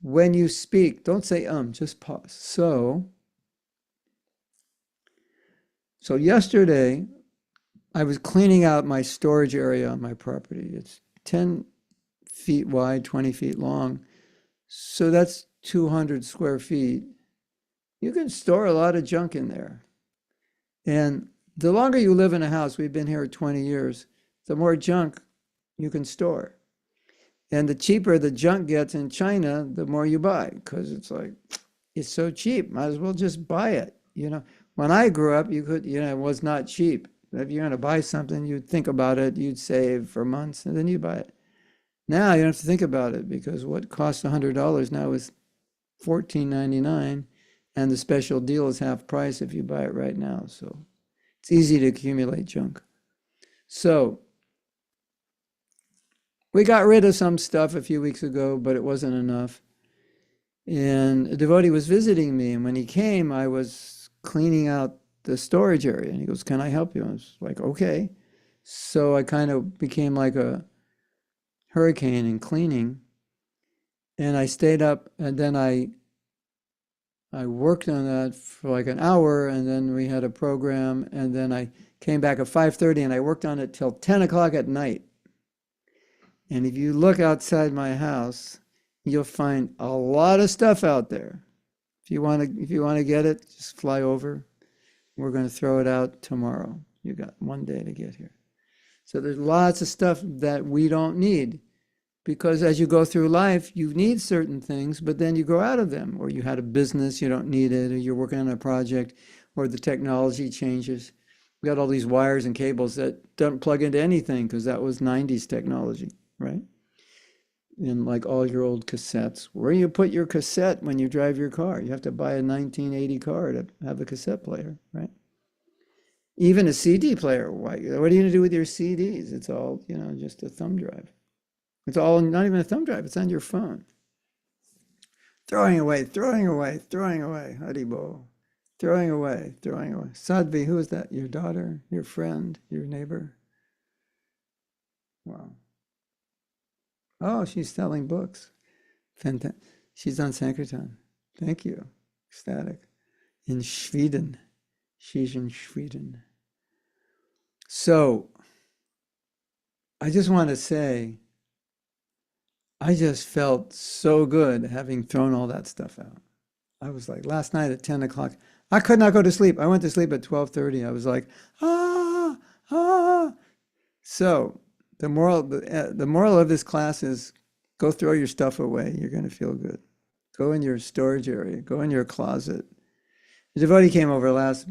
when you speak, don't say just pause. So yesterday, I was cleaning out my storage area on my property. It's 10 feet wide, 20 feet long. So that's 200 square feet. You can store a lot of junk in there. And the longer you live in a house, we've been here 20 years, the more junk you can store. And the cheaper the junk gets in China, the more you buy, because it's like, it's so cheap, might as well just buy it. You know, when I grew up, you could, it was not cheap. If you're going to buy something, you'd think about it, you'd save for months, and then you buy it. Now you don't have to think about it, because what costs $100 now is $14.99, and the special deal is half price if you buy it right now. So it's easy to accumulate junk. So we got rid of some stuff a few weeks ago, but it wasn't enough. And a devotee was visiting me, and when he came, I was cleaning out the storage area, and he goes, "Can I help you?" I was like, "Okay." So I kind of became like a hurricane in cleaning, and I stayed up, and then I worked on that for like an hour, and then we had a program, and then I came back at 5:30, and I worked on it till 10 o'clock at night. And if you look outside my house, you'll find a lot of stuff out there. If you want to get it, just fly over. We're going to throw it out tomorrow. You got one day to get here. So there's lots of stuff that we don't need, because as you go through life, you need certain things, but then you grow out of them, or you had a business, you don't need it, or you're working on a project, or the technology changes. We got all these wires and cables that don't plug into anything, because that was 90s technology, right? And like all your old cassettes, where do you put your cassette when you drive your car? You have to buy a 1980 car to have a cassette player, right? Even a CD player, what are you going to do with your CDs? It's all, just a thumb drive. It's all not even a thumb drive, it's on your phone. Throwing away, throwing away, throwing away. Haribo. Throwing away, throwing away. Sadhvi, who is that? Your daughter, your friend, your neighbor? Wow. Oh, she's selling books. Fantastic. She's on Sankirtan. Thank you. Ecstatic. In Sweden. She's in Sweden. So, I just want to say, I just felt so good having thrown all that stuff out. I was like, last night at 10 o'clock, I could not go to sleep. I went to sleep at 12:30. I was like, ah, ah. So the moral of this class is go throw your stuff away. You're going to feel good. Go in your storage area. Go in your closet. The devotee came over last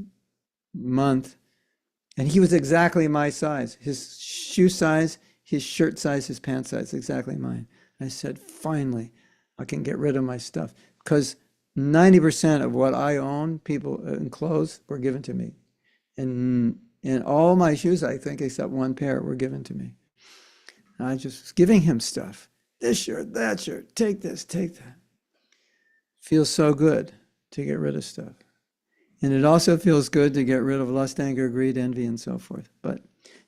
month, and he was exactly my size. His shoe size, his shirt size, his pant size, exactly mine. I said, finally, I can get rid of my stuff. Because 90% of what I own, people in clothes, were given to me. And all my shoes, I think, except one pair, were given to me. And I just was giving him stuff. This shirt, that shirt, take this, take that. Feels so good to get rid of stuff. And it also feels good to get rid of lust, anger, greed, envy, and so forth. But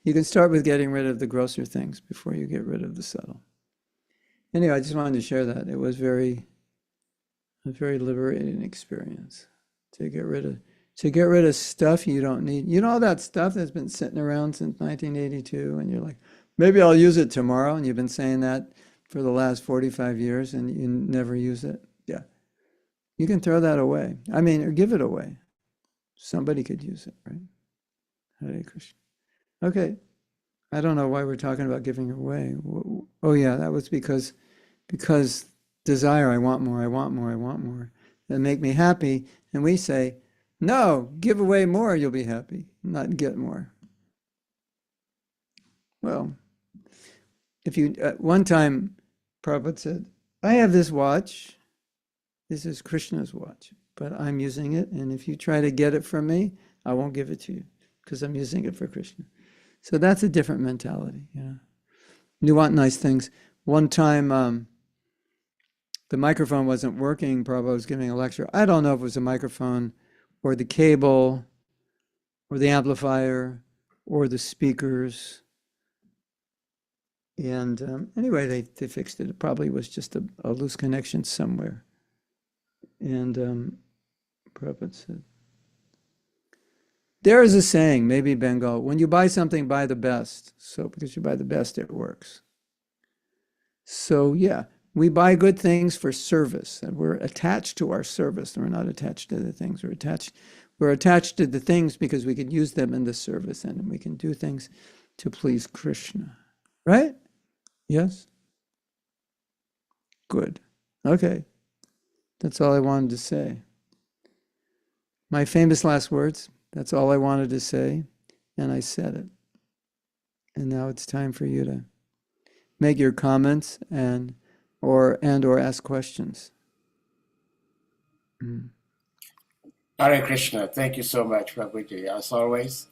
you can start with getting rid of the grosser things before you get rid of the subtle. Anyway, I just wanted to share that. It was a very liberating experience to get rid of stuff you don't need. You know all that stuff that's been sitting around since 1982, and you're like, maybe I'll use it tomorrow, and you've been saying that for the last 45 years, and you never use it. Yeah. You can throw that away. I mean, or give it away. Somebody could use it, right? Hare Krishna. Okay. I don't know why we're talking about giving it away. Oh yeah, that was because desire, I want more, I want more, I want more. That make me happy. And we say, no, give away more, you'll be happy, not get more. Well, if you, one time, Prabhupada said, I have this watch. This is Krishna's watch, but I'm using it. And if you try to get it from me, I won't give it to you because I'm using it for Krishna. So that's a different mentality, you know. You want nice things. One time, the microphone wasn't working. Prabhupada was giving a lecture. I don't know if it was a microphone or the cable or the amplifier or the speakers. And anyway, they fixed it. It probably was just a loose connection somewhere. And Prabhupada said, there is a saying, maybe Bengal, when you buy something, buy the best. So because you buy the best, it works. So yeah, we buy good things for service, and we're attached to our service. We're not attached to the things. We're attached to the things because we can use them in the service, and we can do things to please Krishna. Right? Yes? Good. Okay. That's all I wanted to say. My famous last words. That's all I wanted to say, and I said it. And now it's time for you to make your comments and or ask questions. Hare Krishna. Thank you so much, Prabhuji. As always,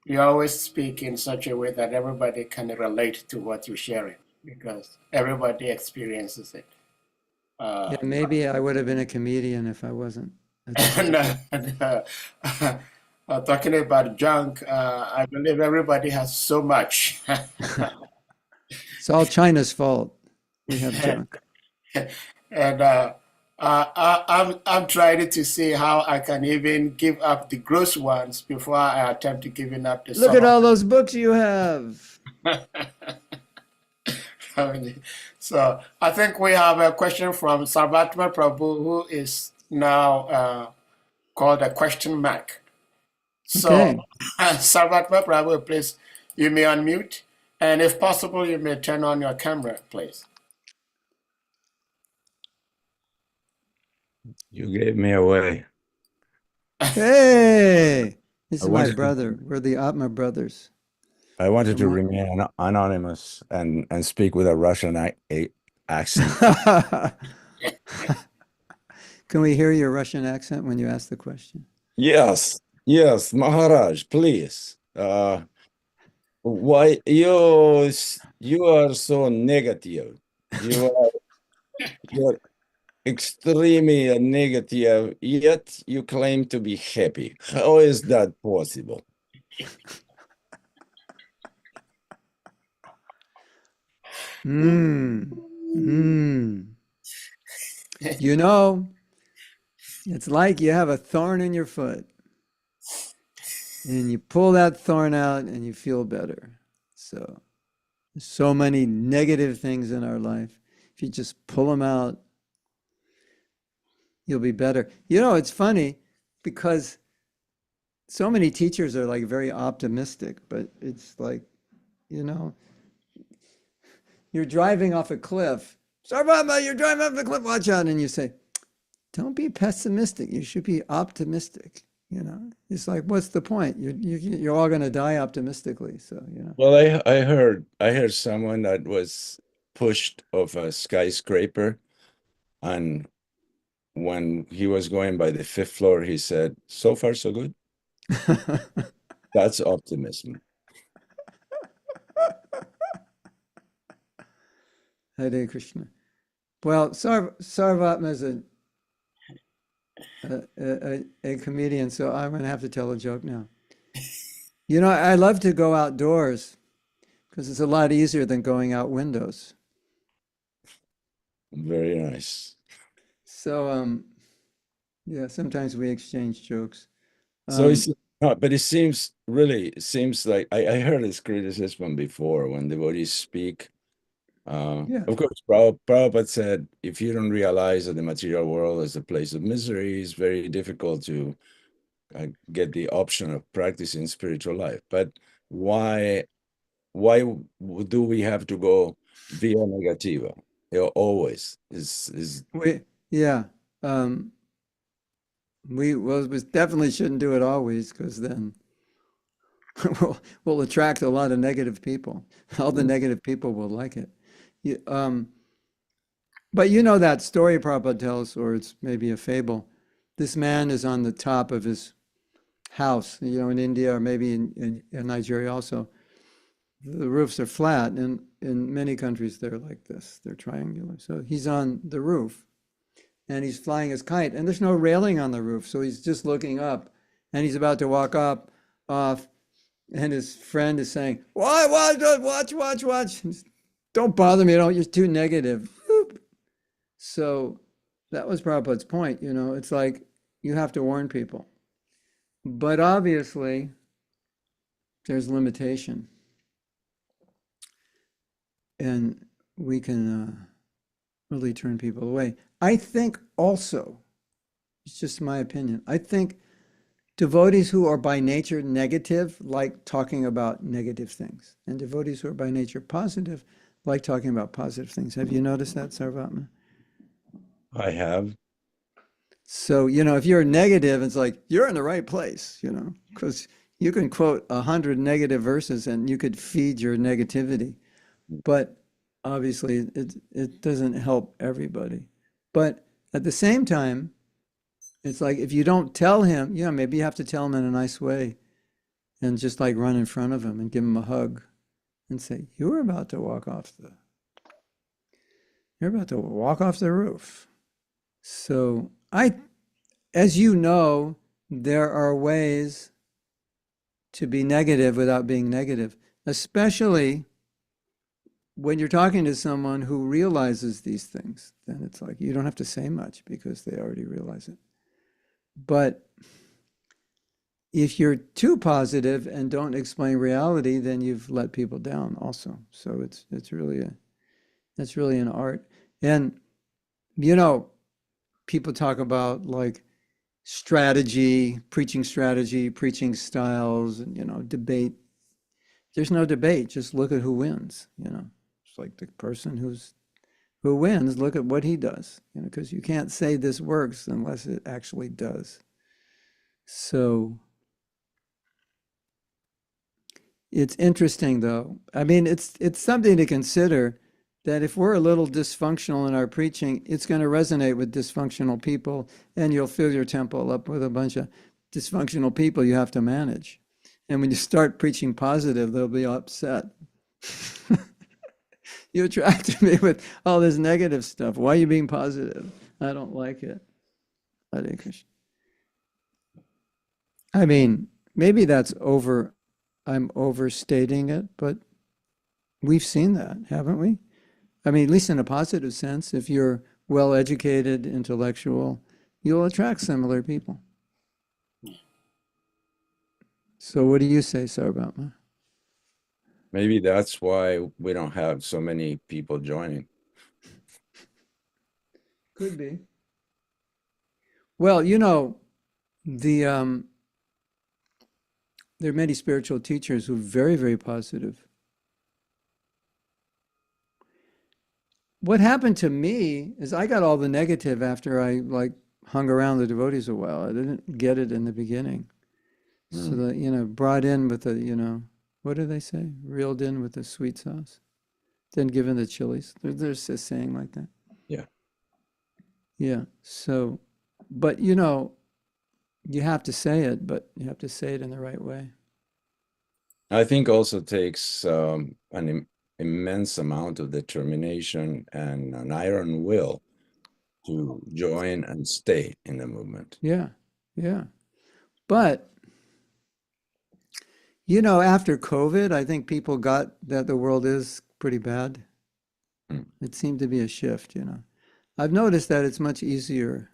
you always speak in such a way that everybody can relate to what you're sharing because everybody experiences it. Yeah, maybe I would have been a comedian if I wasn't. Talking about junk, I believe everybody has so much. It's all China's fault. We have junk. And I'm trying to see how I can even give up the gross ones before I attempt to giving up the. Look at all those books you have. So I think we have a question from Sarvatma Prabhu, who is now called a question mark. So Okay. Sarvatma Prabhu, please, you may unmute, and if possible, you may turn on your camera, please. You gave me away. Hey, this I is my wanted to- brother. We're the Atma brothers. I wanted to remain anonymous and speak with a Russian accent. Can we hear your Russian accent when you ask the question? Yes, Maharaj, please. Why you are so negative? You're extremely negative, yet you claim to be happy. How is that possible? Mm. Mm. You know, it's like you have a thorn in your foot and you pull that thorn out and you feel better. So, there's so many negative things in our life. If you just pull them out, you'll be better. You know, it's funny because so many teachers are like very optimistic, but it's like, you know, you're driving off a cliff. Sarvama, you're driving off a cliff, watch out. And you say, don't be pessimistic. You should be optimistic. You know, it's like, what's the point? You're all going to die optimistically. So, you know. Well, I heard someone that was pushed off a skyscraper, and when he was going by the fifth floor, he said, "So far, so good." That's optimism. Hare Krishna. Well, Sarvatma is a comedian, so I'm going to have to tell a joke now. You know, I love to go outdoors because it's a lot easier than going out windows. Very nice. So, yeah, sometimes we exchange jokes. So it's not, but it seems like I heard this criticism before when devotees speak. Yeah. Of course, Prabhupada said, if you don't realize that the material world is a place of misery, it's very difficult to get the option of practicing spiritual life. But why do we have to go via negativa? You know, always is Yeah. We definitely shouldn't do it always because then we'll attract a lot of negative people. All the negative people will like it. But you know that story Prabhupada tells, or it's maybe a fable. This man is on the top of his house, you know, in India or maybe in Nigeria also. The roofs are flat, and in many countries they're like this. They're triangular. So he's on the roof, and he's flying his kite, and there's no railing on the roof, so he's just looking up, and he's about to walk up off, and his friend is saying, watch. Don't bother me, you're too negative. So that was Prabhupada's point, you know, it's like you have to warn people. But obviously, there's limitation. And we can really turn people away. I think also, it's just my opinion, I think devotees who are by nature negative like talking about negative things. And devotees who are by nature positive like talking about positive things. Have you noticed that, Sarvatma? I have. So, you know, if you're negative, it's like you're in the right place, you know, because you can quote 100 negative verses and you could feed your negativity. But obviously, it doesn't help everybody. But at the same time, it's like if you don't tell him, you know, maybe you have to tell him in a nice way and just like run in front of him and give him a hug and say, you're about to walk off the roof. So as you know, there are ways to be negative without being negative, especially when you're talking to someone who realizes these things. Then it's like you don't have to say much because they already realize it. But if you're too positive and don't explain reality, then you've let people down also. So it's really an art. And you know, people talk about like strategy, preaching styles, and you know, debate. There's no debate. Just look at who wins. You know, it's like the person who wins. Look at what he does. You know, because you can't say this works unless it actually does. So it's interesting, though. I mean, it's something to consider. That if we're a little dysfunctional in our preaching, it's going to resonate with dysfunctional people, and you'll fill your temple up with a bunch of dysfunctional people you have to manage. And when you start preaching positive, they'll be upset. You attracted me with all this negative stuff. Why are you being positive? I don't like it. Hare Krishna. I mean, maybe I'm overstating it, but we've seen that, haven't we? I mean, at least in a positive sense, if you're well-educated, intellectual, you'll attract similar people. So what do you say, Sarvama? Maybe that's why we don't have so many people joining. Could be. Well, the there are many spiritual teachers who are very, very positive. What happened to me is I got all the negative after I hung around the devotees a while. I didn't get it in the beginning. So that, brought in with the, what do they say? Reeled in with the sweet sauce. Then given the chilies. There's a saying like that. Yeah. Yeah. So, but you have to say it, but you have to say it in the right way. I think also takes an immense amount of determination and an iron will to join and stay in the movement. Yeah. Yeah. But, after COVID, I think people got that the world is pretty bad. It seemed to be a shift, I've noticed that it's much easier.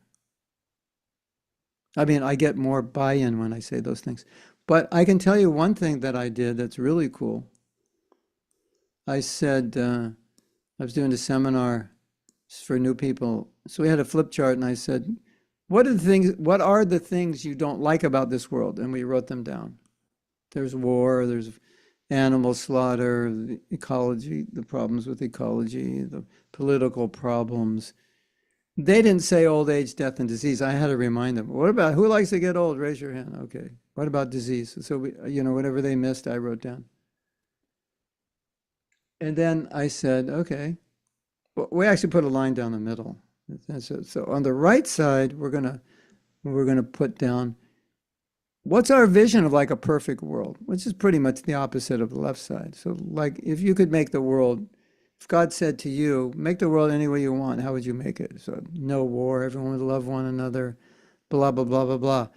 I mean, I get more buy-in when I say those things. But I can tell you one thing that I did that's really cool. I said, I was doing a seminar for new people. So we had a flip chart and I said, what are the things you don't like about this world? And we wrote them down. There's war, there's animal slaughter, the ecology, the problems with ecology, the political problems. They didn't say old age, death, and disease. I had to remind them. What about, who likes to get old? Raise your hand. Okay. What about disease? So we, whatever they missed, I wrote down. And then I said, okay. Well, we actually put a line down the middle. So on the right side, we're gonna put down, what's our vision of like a perfect world, which is pretty much the opposite of the left side. So like if you could make the world, if God said to you, make the world any way you want, how would you make it? So no war, everyone would love one another, blah, blah, blah, blah, blah.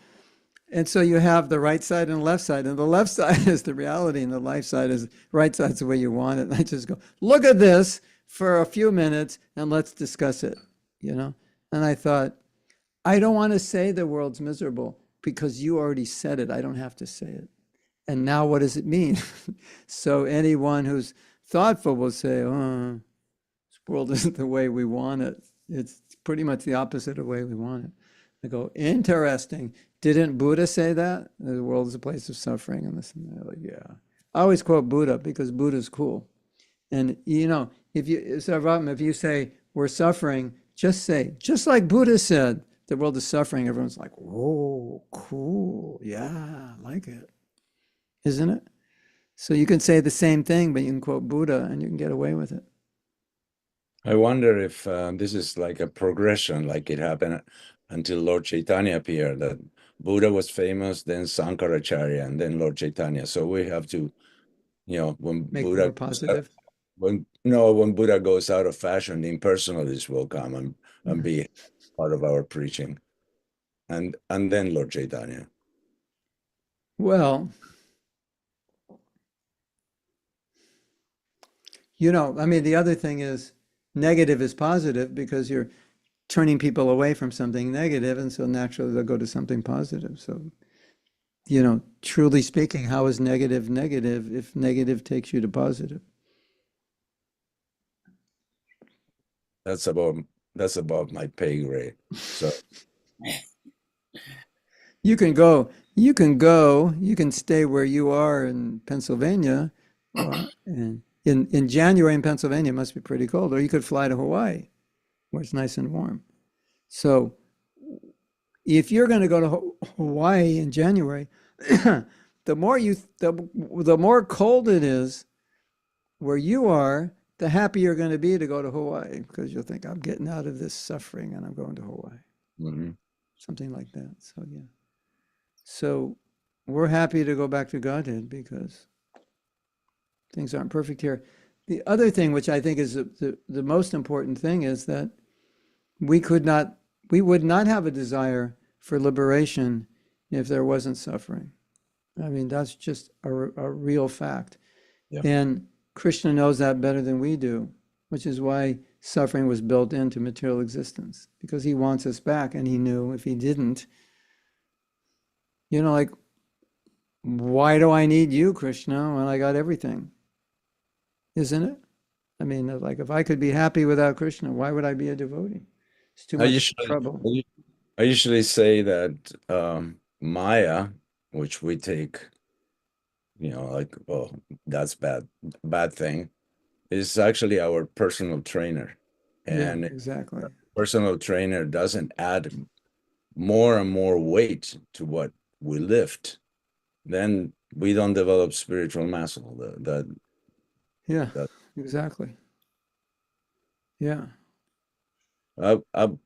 And so you have the right side and the left side, and the left side is the reality, and the right side is the way you want it. And I just go, look at this for a few minutes, and let's discuss it, And I thought, I don't want to say the world's miserable because you already said it. I don't have to say it. And now what does it mean? So anyone who's thoughtful will say, oh, this world isn't the way we want it. It's pretty much the opposite of the way we want it. I go, interesting. Didn't Buddha say that? The world is a place of suffering and this and that. Like, yeah. I always quote Buddha because Buddha's cool. And if you say we're suffering, just say, just like Buddha said, the world is suffering. Everyone's like, whoa, cool. Yeah, I like it. Isn't it? So you can say the same thing, but you can quote Buddha and you can get away with it. I wonder if this is like a progression, like it happened until Lord Chaitanya appeared, that Buddha was famous, then Sankaracharya, and then Lord Chaitanya. So we have to, when Make Buddha more positive. when Buddha goes out of fashion, the impersonalists will come and be part of our preaching, and then Lord Chaitanya. Well, the other thing is negative is positive because you're turning people away from something negative, and so naturally they'll go to something positive. So, truly speaking, how is negative negative if negative takes you to positive? That's above my pay grade. So you can stay where you are in Pennsylvania, and in January in Pennsylvania it must be pretty cold, or you could fly to Hawaii, where it's nice and warm. So if you're going to go to Hawaii in January, the more cold it is where you are, the happier you're going to be to go to Hawaii, because you'll think, I'm getting out of this suffering and I'm going to Hawaii. mm-hmm. Something like that. So, yeah. So we're happy to go back to Godhead because things aren't perfect here. The other thing, which I think is the most important thing, is that we would not have a desire for liberation if there wasn't suffering. I mean, that's just a real fact. Yeah. And Krishna knows that better than we do, which is why suffering was built into material existence, because he wants us back. And he knew if he didn't, like, why do I need you, Krishna, when I got everything? Isn't it? I mean, like, if I could be happy without Krishna, why would I be a devotee? It's too much trouble. I usually say that Maya, which we take, like, oh, that's bad thing, is actually our personal trainer. And yeah, exactly. Personal trainer doesn't add more and more weight to what we lift, then we don't develop spiritual muscle. Yeah, exactly. Yeah. I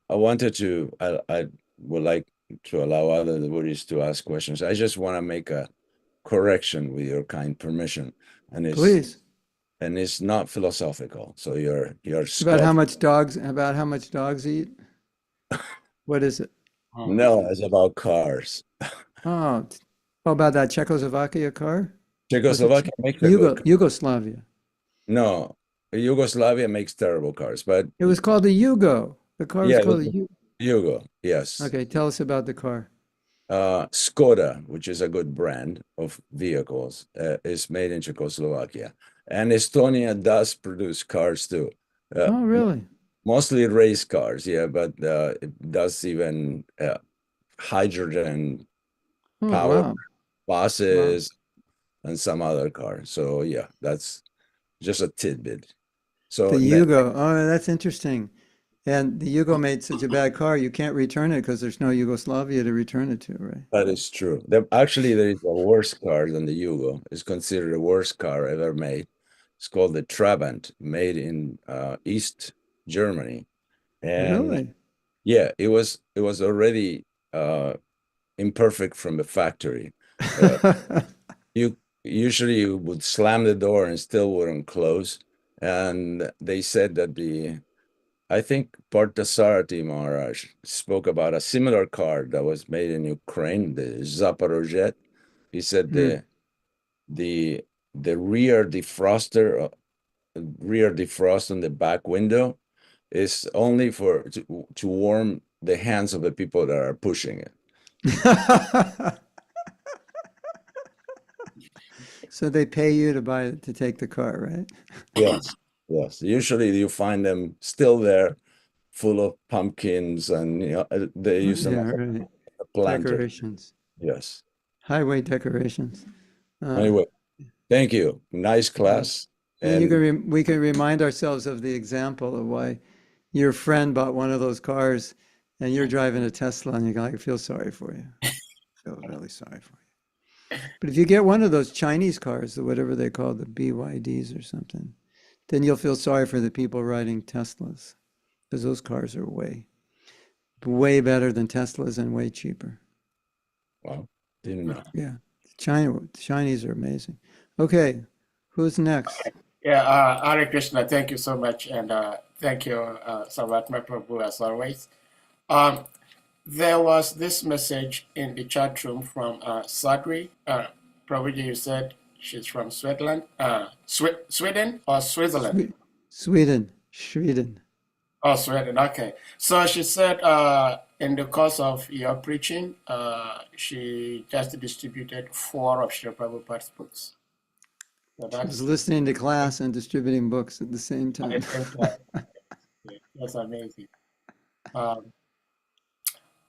wanted to, I would like to allow other devotees to ask questions. I just want to make a correction with your kind permission. And Please. And it's not philosophical. So you're About how much dogs eat? What is it? No, it's about cars. Oh, about that Czechoslovakia car? Czechoslovakia makes a good car. Yugoslavia. No, Yugoslavia makes terrible cars, but It was called a Yugo. The car was called a Yugo. Yugo, yes. Okay, tell us about the car. Skoda, which is a good brand of vehicles, is made in Czechoslovakia. And Estonia does produce cars too. Oh, really? Mostly race cars, yeah, but it does even hydrogen power buses and some other cars. So yeah, that's just a tidbit. So the Yugo, oh, that's interesting. And the Yugo made such a bad car, you can't return it because there's no Yugoslavia to return it to, right? That is true. Actually, there is a worse car than the Yugo. It's considered the worst car ever made. It's called the Trabant, made in East Germany. And really? yeah, it was already imperfect from the factory. You usually would slam the door and still wouldn't close. And they said that I think Parthasarathi Maharaj spoke about a similar car that was made in Ukraine, the Zaporozhet. He said the rear defroster, rear defrost on the back window is only to warm the hands of the people that are pushing it. So they pay you to take the car, right? Yes, yes. Usually you find them still there, full of pumpkins, and they use them as right. a planter. Decorations. Yes. Highway decorations. Anyway, thank you. Nice class. And we can remind ourselves of the example of why your friend bought one of those cars and you're driving a Tesla and I feel sorry for you. I feel really sorry for you. But if you get one of those Chinese cars, whatever they call the BYDs or something, then you'll feel sorry for the people riding Teslas, because those cars are way better than Teslas and way cheaper. Wow, didn't know. Yeah, Chinese are amazing. Okay, who's next? Yeah, Hare Krishna, thank you so much, and thank you, Sarvatma Prabhu, as always. There was this message in the chat room from Sadri. Prabhuji, you said she's from Sweden or Switzerland? Sweden. Oh, Sweden, okay. So she said in the course of your preaching, she just distributed 4 of Srila Prabhupada's books. So I was listening to class and distributing books at the same time. Yeah, that's amazing.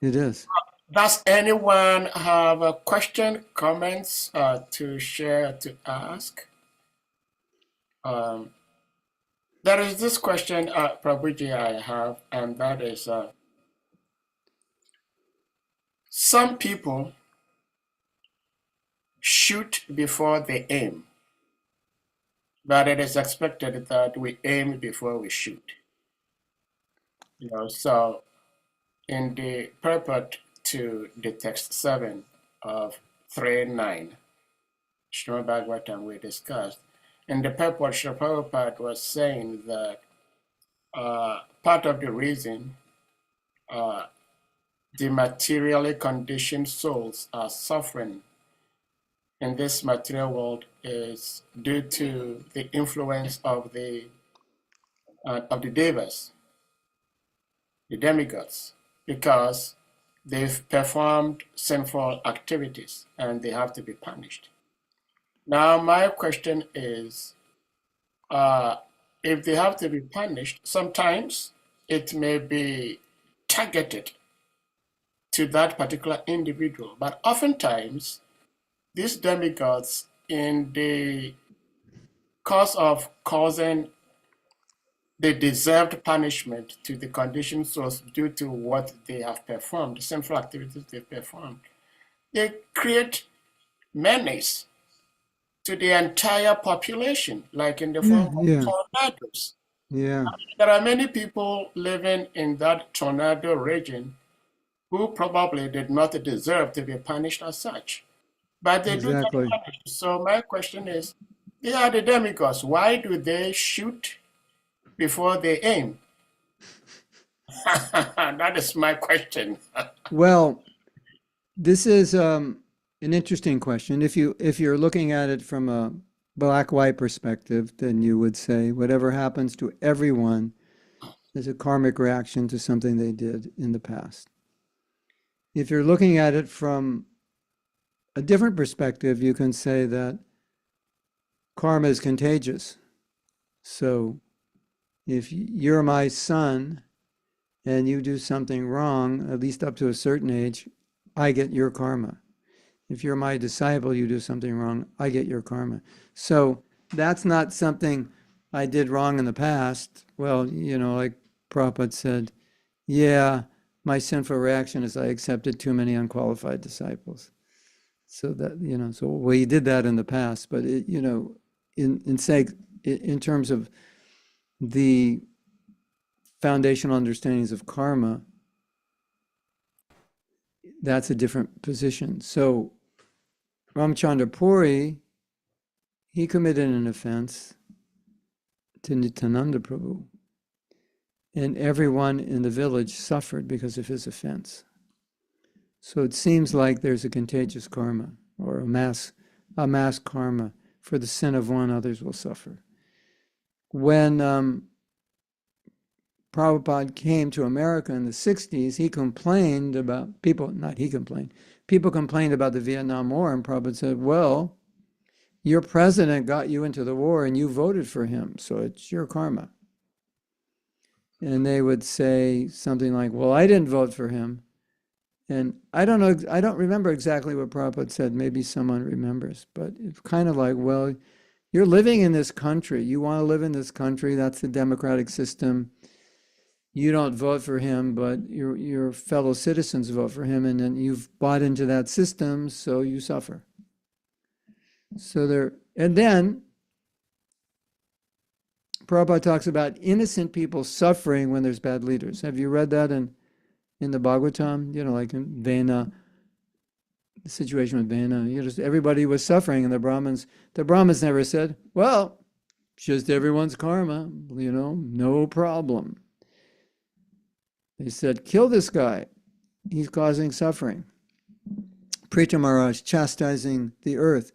It is. Does anyone have a question, comments to share, to ask? There is this question, Prabhuji, I have, and that is, some people shoot before they aim, but it is expected that we aim before we shoot. So in the purport to the text 7 of 3.9. Srimad Bhagavatam we discussed. And the purport, Srila Prabhupada was saying that part of the reason the materially conditioned souls are suffering in this material world is due to the influence of the devas, the demigods, because they've performed sinful activities and they have to be punished. Now, my question is, if they have to be punished, sometimes it may be targeted to that particular individual, but oftentimes these demigods, in the course of causing the deserved punishment to the conditioned souls due to what they have performed, the sinful activities they've performed, they create menace to the entire population, like in the form of tornadoes. Yeah. There are many people living in that tornado region who probably did not deserve to be punished as such, but they do get Exactly. punished. So my question is, they are the demigods. Why do they shoot before they aim? That is my question. Well, this is an interesting question. If you're looking at it from a black-white perspective, then you would say whatever happens to everyone is a karmic reaction to something they did in the past. If you're looking at it from a different perspective, you can say that karma is contagious. So if you're my son and you do something wrong, at least up to a certain age, I get your karma. If you're my disciple, you do something wrong, I get your karma. So that's not something I did wrong in the past. Well, like Prabhupada said, yeah, my sinful reaction is I accepted too many unqualified disciples. So that, so we did that in the past, but in terms of the foundational understandings of karma, that's a different position. So Ramchandra Puri, he committed an offense to Nityananda Prabhu, and everyone in the village suffered because of his offense. So it seems like there's a contagious karma, or a mass karma. For the sin of one, others will suffer. When Prabhupada came to America in the 60s, he complained about people complained about the Vietnam War, and Prabhupada said, well, your president got you into the war and you voted for him, so it's your karma. And they would say something like, well, I didn't vote for him. And I don't know, I don't remember exactly what Prabhupada said. Maybe someone remembers, but it's kind of like, well, you're living in this country. You want to live in this country. That's the democratic system. You don't vote for him, but your fellow citizens vote for him, and then you've bought into that system, so you suffer. And then Prabhupada talks about innocent people suffering when there's bad leaders. Have you read that in the Bhagavatam? Like in Vena, the situation with Vena, everybody was suffering, and the Brahmins never said, well, just everyone's karma, no problem. They said, kill this guy. He's causing suffering. Prita Maharaj chastising the earth.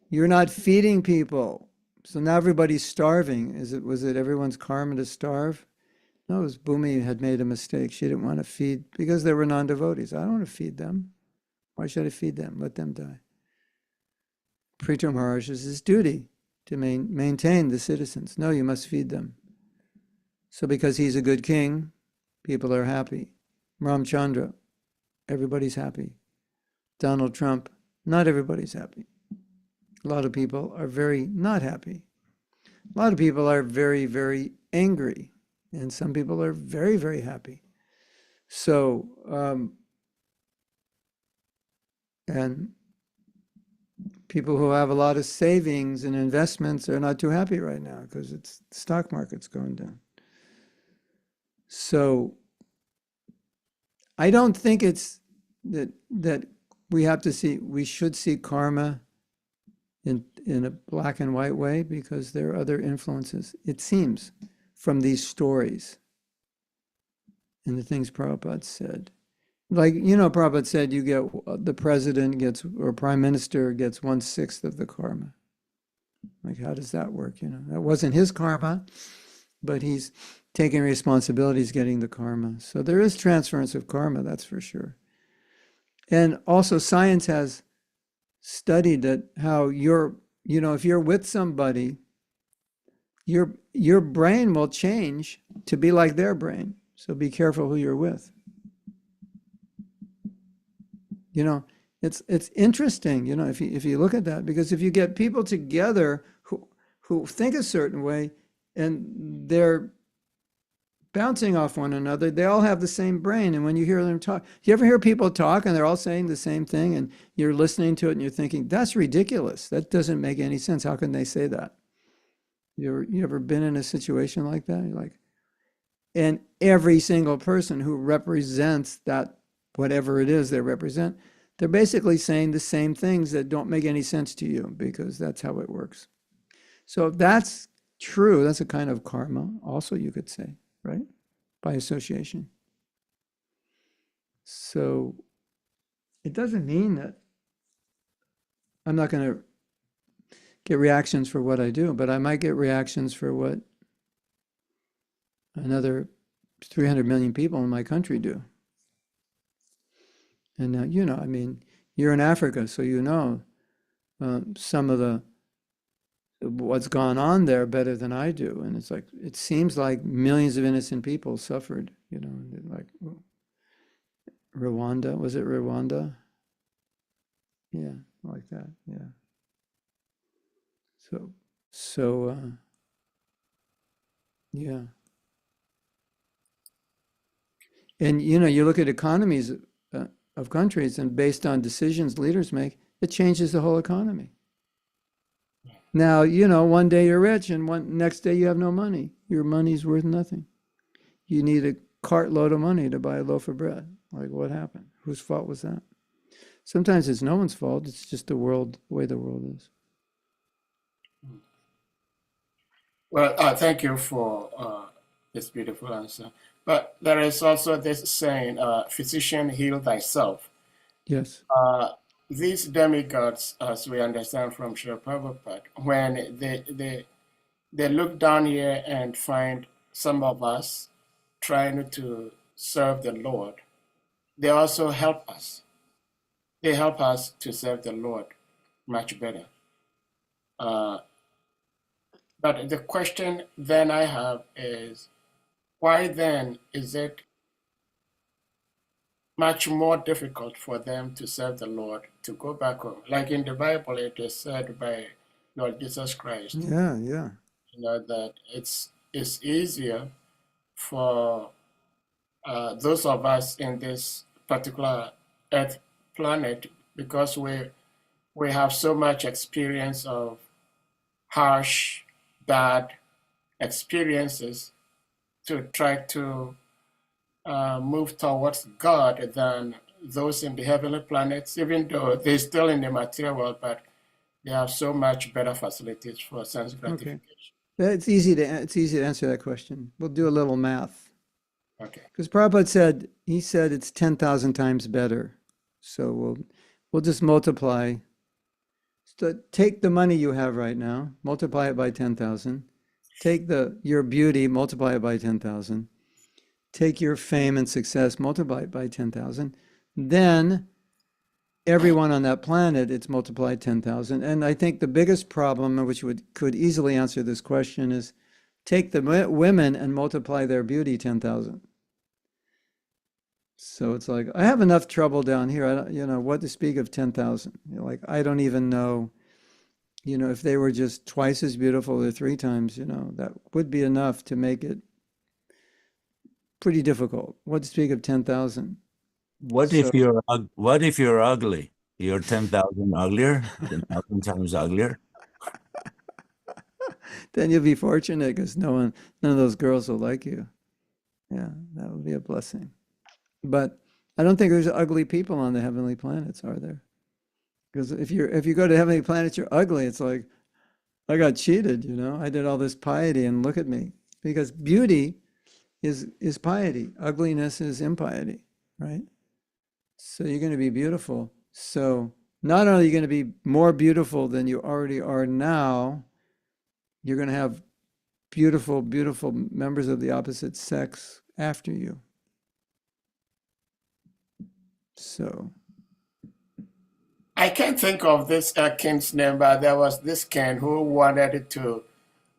You're not feeding people. So now everybody's starving. Was it everyone's karma to starve? No, it was Bhumi had made a mistake. She didn't want to feed because they were non-devotees. I don't want to feed them. Why should I feed them? Let them die. Prita Maharaj is his duty to maintain the citizens. No, you must feed them. So because he's a good king, people are happy. Ramchandra, everybody's happy. Donald Trump, not everybody's happy. A lot of people are very not happy. A lot of people are very, very angry. And some people are very, very happy. So, and people who have a lot of savings and investments are not too happy right now because the stock market's going down. So I don't think it's that we should see karma in a black and white way because there are other influences, it seems, from these stories and the things Prabhupada said. Like, Prabhupada said you get, the president gets, or prime minister gets 1/6 of the karma. Like, how does that work? That wasn't his karma, but he's taking responsibilities, getting the karma. So there is transference of karma, that's for sure. And also science has studied that how if you're with somebody, your brain will change to be like their brain. So be careful who you're with. It's interesting, if you look at that, because if you get people together who think a certain way and they're bouncing off one another, they all have the same brain. And when you hear them talk, you ever hear people talk and they're all saying the same thing and you're listening to it and you're thinking, that's ridiculous. That doesn't make any sense. How can they say that? You ever been in a situation like that? You're like, and every single person who represents that, whatever it is they represent, they're basically saying the same things that don't make any sense to you because that's how it works. So if that's true, that's a kind of karma also, you could say, right? By association. So it doesn't mean that I'm not going to get reactions for what I do, but I might get reactions for what another 300 million people in my country do. And now, you're in Africa, so some of what's gone on there better than I do. And it's like, it seems like millions of innocent people suffered, like Rwanda, was it Rwanda? Yeah, like that, yeah. So, yeah. And, you look at economies of countries and based on decisions leaders make, it changes the whole economy. Now, one day you're rich and next day you have no money. Your money's worth nothing. You need a cartload of money to buy a loaf of bread. Like, what happened? Whose fault was that? Sometimes it's no one's fault. It's just the way the world is. Well, thank you for this beautiful answer. But there is also this saying, physician, heal thyself. Yes. These demigods, as we understand from Srila Prabhupada, when they look down here and find some of us trying to serve the Lord, they also help us. They help us to serve the Lord much better. But the question then I have is, why then is it much more difficult for them to serve the Lord, to go back home? Like in the Bible, it is said by Lord Jesus Christ. Yeah. That it's easier for those of us in this particular Earth planet because we have so much experience of harsh, bad experiences to try to move towards God than those in the heavenly planets, even though they're still in the material world, but they have so much better facilities for sense gratification. Okay. It's easy to answer that question. We'll do a little math. Okay. Because Prabhupada said it's 10,000 times better. So we'll just multiply. So take the money you have right now, multiply it by 10,000. Take your beauty, multiply it by 10,000. Take your fame and success, multiply it by 10,000. Then everyone on that planet, it's multiplied 10,000. And I think the biggest problem, which could easily answer this question, is take the women and multiply their beauty 10,000. So it's like, I have enough trouble down here. What to speak of 10,000? Like, I don't even know, if they were just twice as beautiful or 3 times, that would be enough to make it pretty difficult. What to speak of 10,000? What if you're ugly? You're 10,000 uglier, 10,000 times uglier. Then you'll be fortunate because none of those girls will like you. Yeah, that would be a blessing. But I don't think there's ugly people on the heavenly planets, are there? Because if you go to heavenly planets, you're ugly. It's like, I got cheated, you know. I did all this piety and look at me. Because beauty is piety. Ugliness is impiety, right? So you're going to be beautiful. So not only are you going to be more beautiful than you already are now, you're going to have beautiful, beautiful members of the opposite sex after you. So I can't think of this king's name, but there was this king who wanted to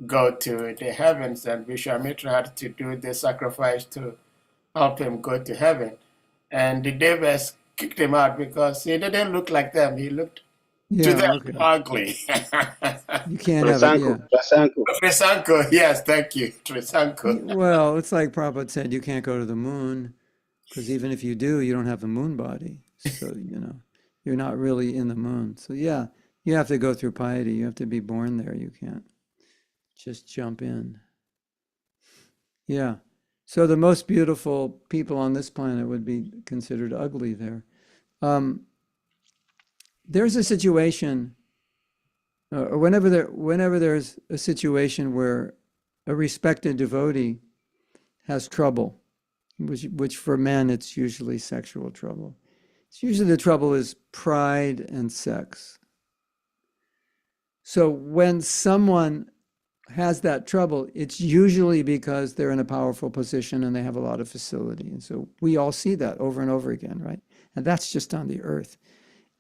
go to the heavens, and Vishwamitra had to do the sacrifice to help him go to heaven. And the devils kicked him out because he didn't look like them. He looked to yeah, them okay. ugly. You can't have it, yeah. Trisanko, yes, thank you, Trisanko. Well, it's like Prabhupada said, you can't go to the moon, because even if you do, you don't have a moon body. So, you know, you're not really in the moon. So yeah, you have to go through piety. You have to be born there. You can't just jump in. Yeah. So the most beautiful people on this planet would be considered ugly there. There's a situation, or whenever there's a situation where a respected devotee has trouble, which for men it's usually sexual trouble. It's usually the trouble is pride and sex. So when someone has that trouble, it's usually because they're in a powerful position and they have a lot of facility. And so we all see that over and over again, right? And that's just on the earth.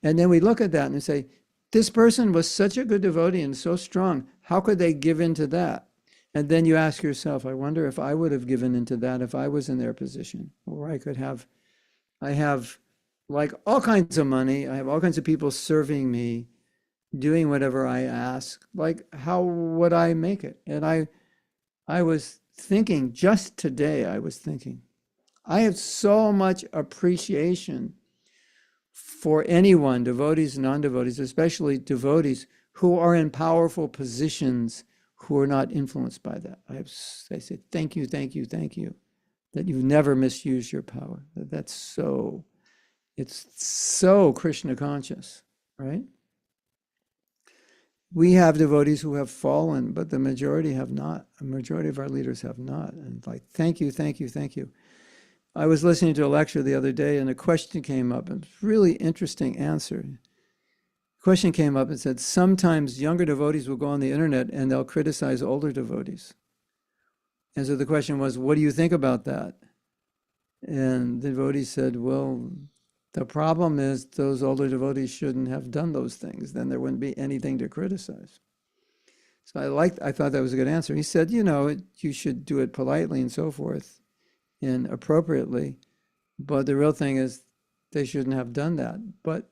And then we look at that and we say, this person was such a good devotee and so strong. How could they give in to that? And then you ask yourself, I wonder if I would have given into that if I was in their position, or I have like all kinds of money. I have all kinds of people serving me, doing whatever I ask. Like, how would I make it? And I was thinking just today, I have so much appreciation for anyone, devotees, non-devotees, especially devotees who are in powerful positions who are not influenced by that. I say, thank you, thank you, thank you, that you've never misused your power. It's so Krishna conscious, right? We have devotees who have fallen, but the majority have not. A majority of our leaders have not. And like, thank you, thank you, thank you. I was listening to a lecture the other day and a question came up, and it's a really interesting answer. The question came up and said, sometimes younger devotees will go on the internet and they'll criticize older devotees. And so the question was, what do you think about that? And the devotee said, well, the problem is those older devotees shouldn't have done those things. Then there wouldn't be anything to criticize. So I thought that was a good answer. He said, you know, you should do it politely and so forth and appropriately. But the real thing is they shouldn't have done that. But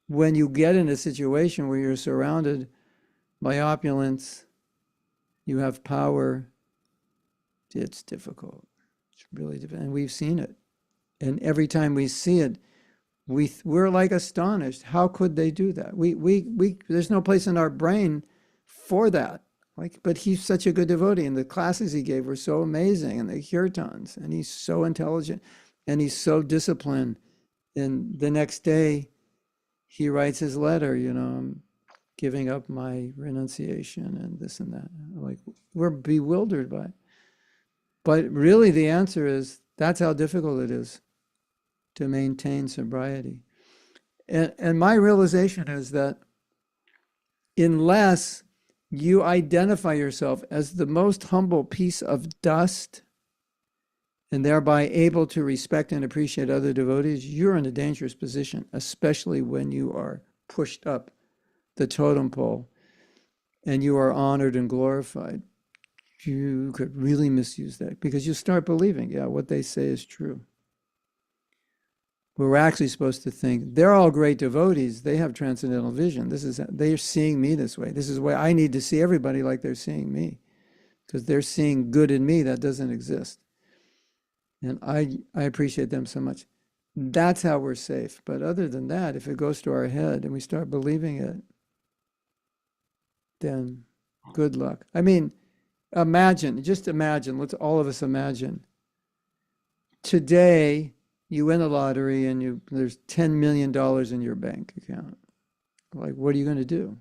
when you get in a situation where you're surrounded by opulence, you have power, it's difficult. It's really difficult. And we've seen it. And every time we see it, we're like astonished. How could they do that? There's no place in our brain for that. Like, but he's such a good devotee, and the classes he gave were so amazing, and the kirtans, and he's so intelligent, and he's so disciplined. And the next day, he writes his letter, you know, I'm giving up my renunciation and this and that. Like, we're bewildered by it. But really, the answer is that's how difficult it is to maintain sobriety. And my realization is that unless you identify yourself as the most humble piece of dust and thereby able to respect and appreciate other devotees, you're in a dangerous position, especially when you are pushed up the totem pole and you are honored and glorified. You could really misuse that because you start believing, yeah, what they say is true. We're actually supposed to think they're all great devotees. They have transcendental vision. They're seeing me this way. This is why I need to see everybody like they're seeing me, because they're seeing good in me that doesn't exist. And I appreciate them so much. That's how we're safe. But other than that, if it goes to our head and we start believing it, then good luck. I mean, just imagine, let's all of us imagine. Today, you win the lottery and there's $10 million in your bank account. Like, what are you going to do?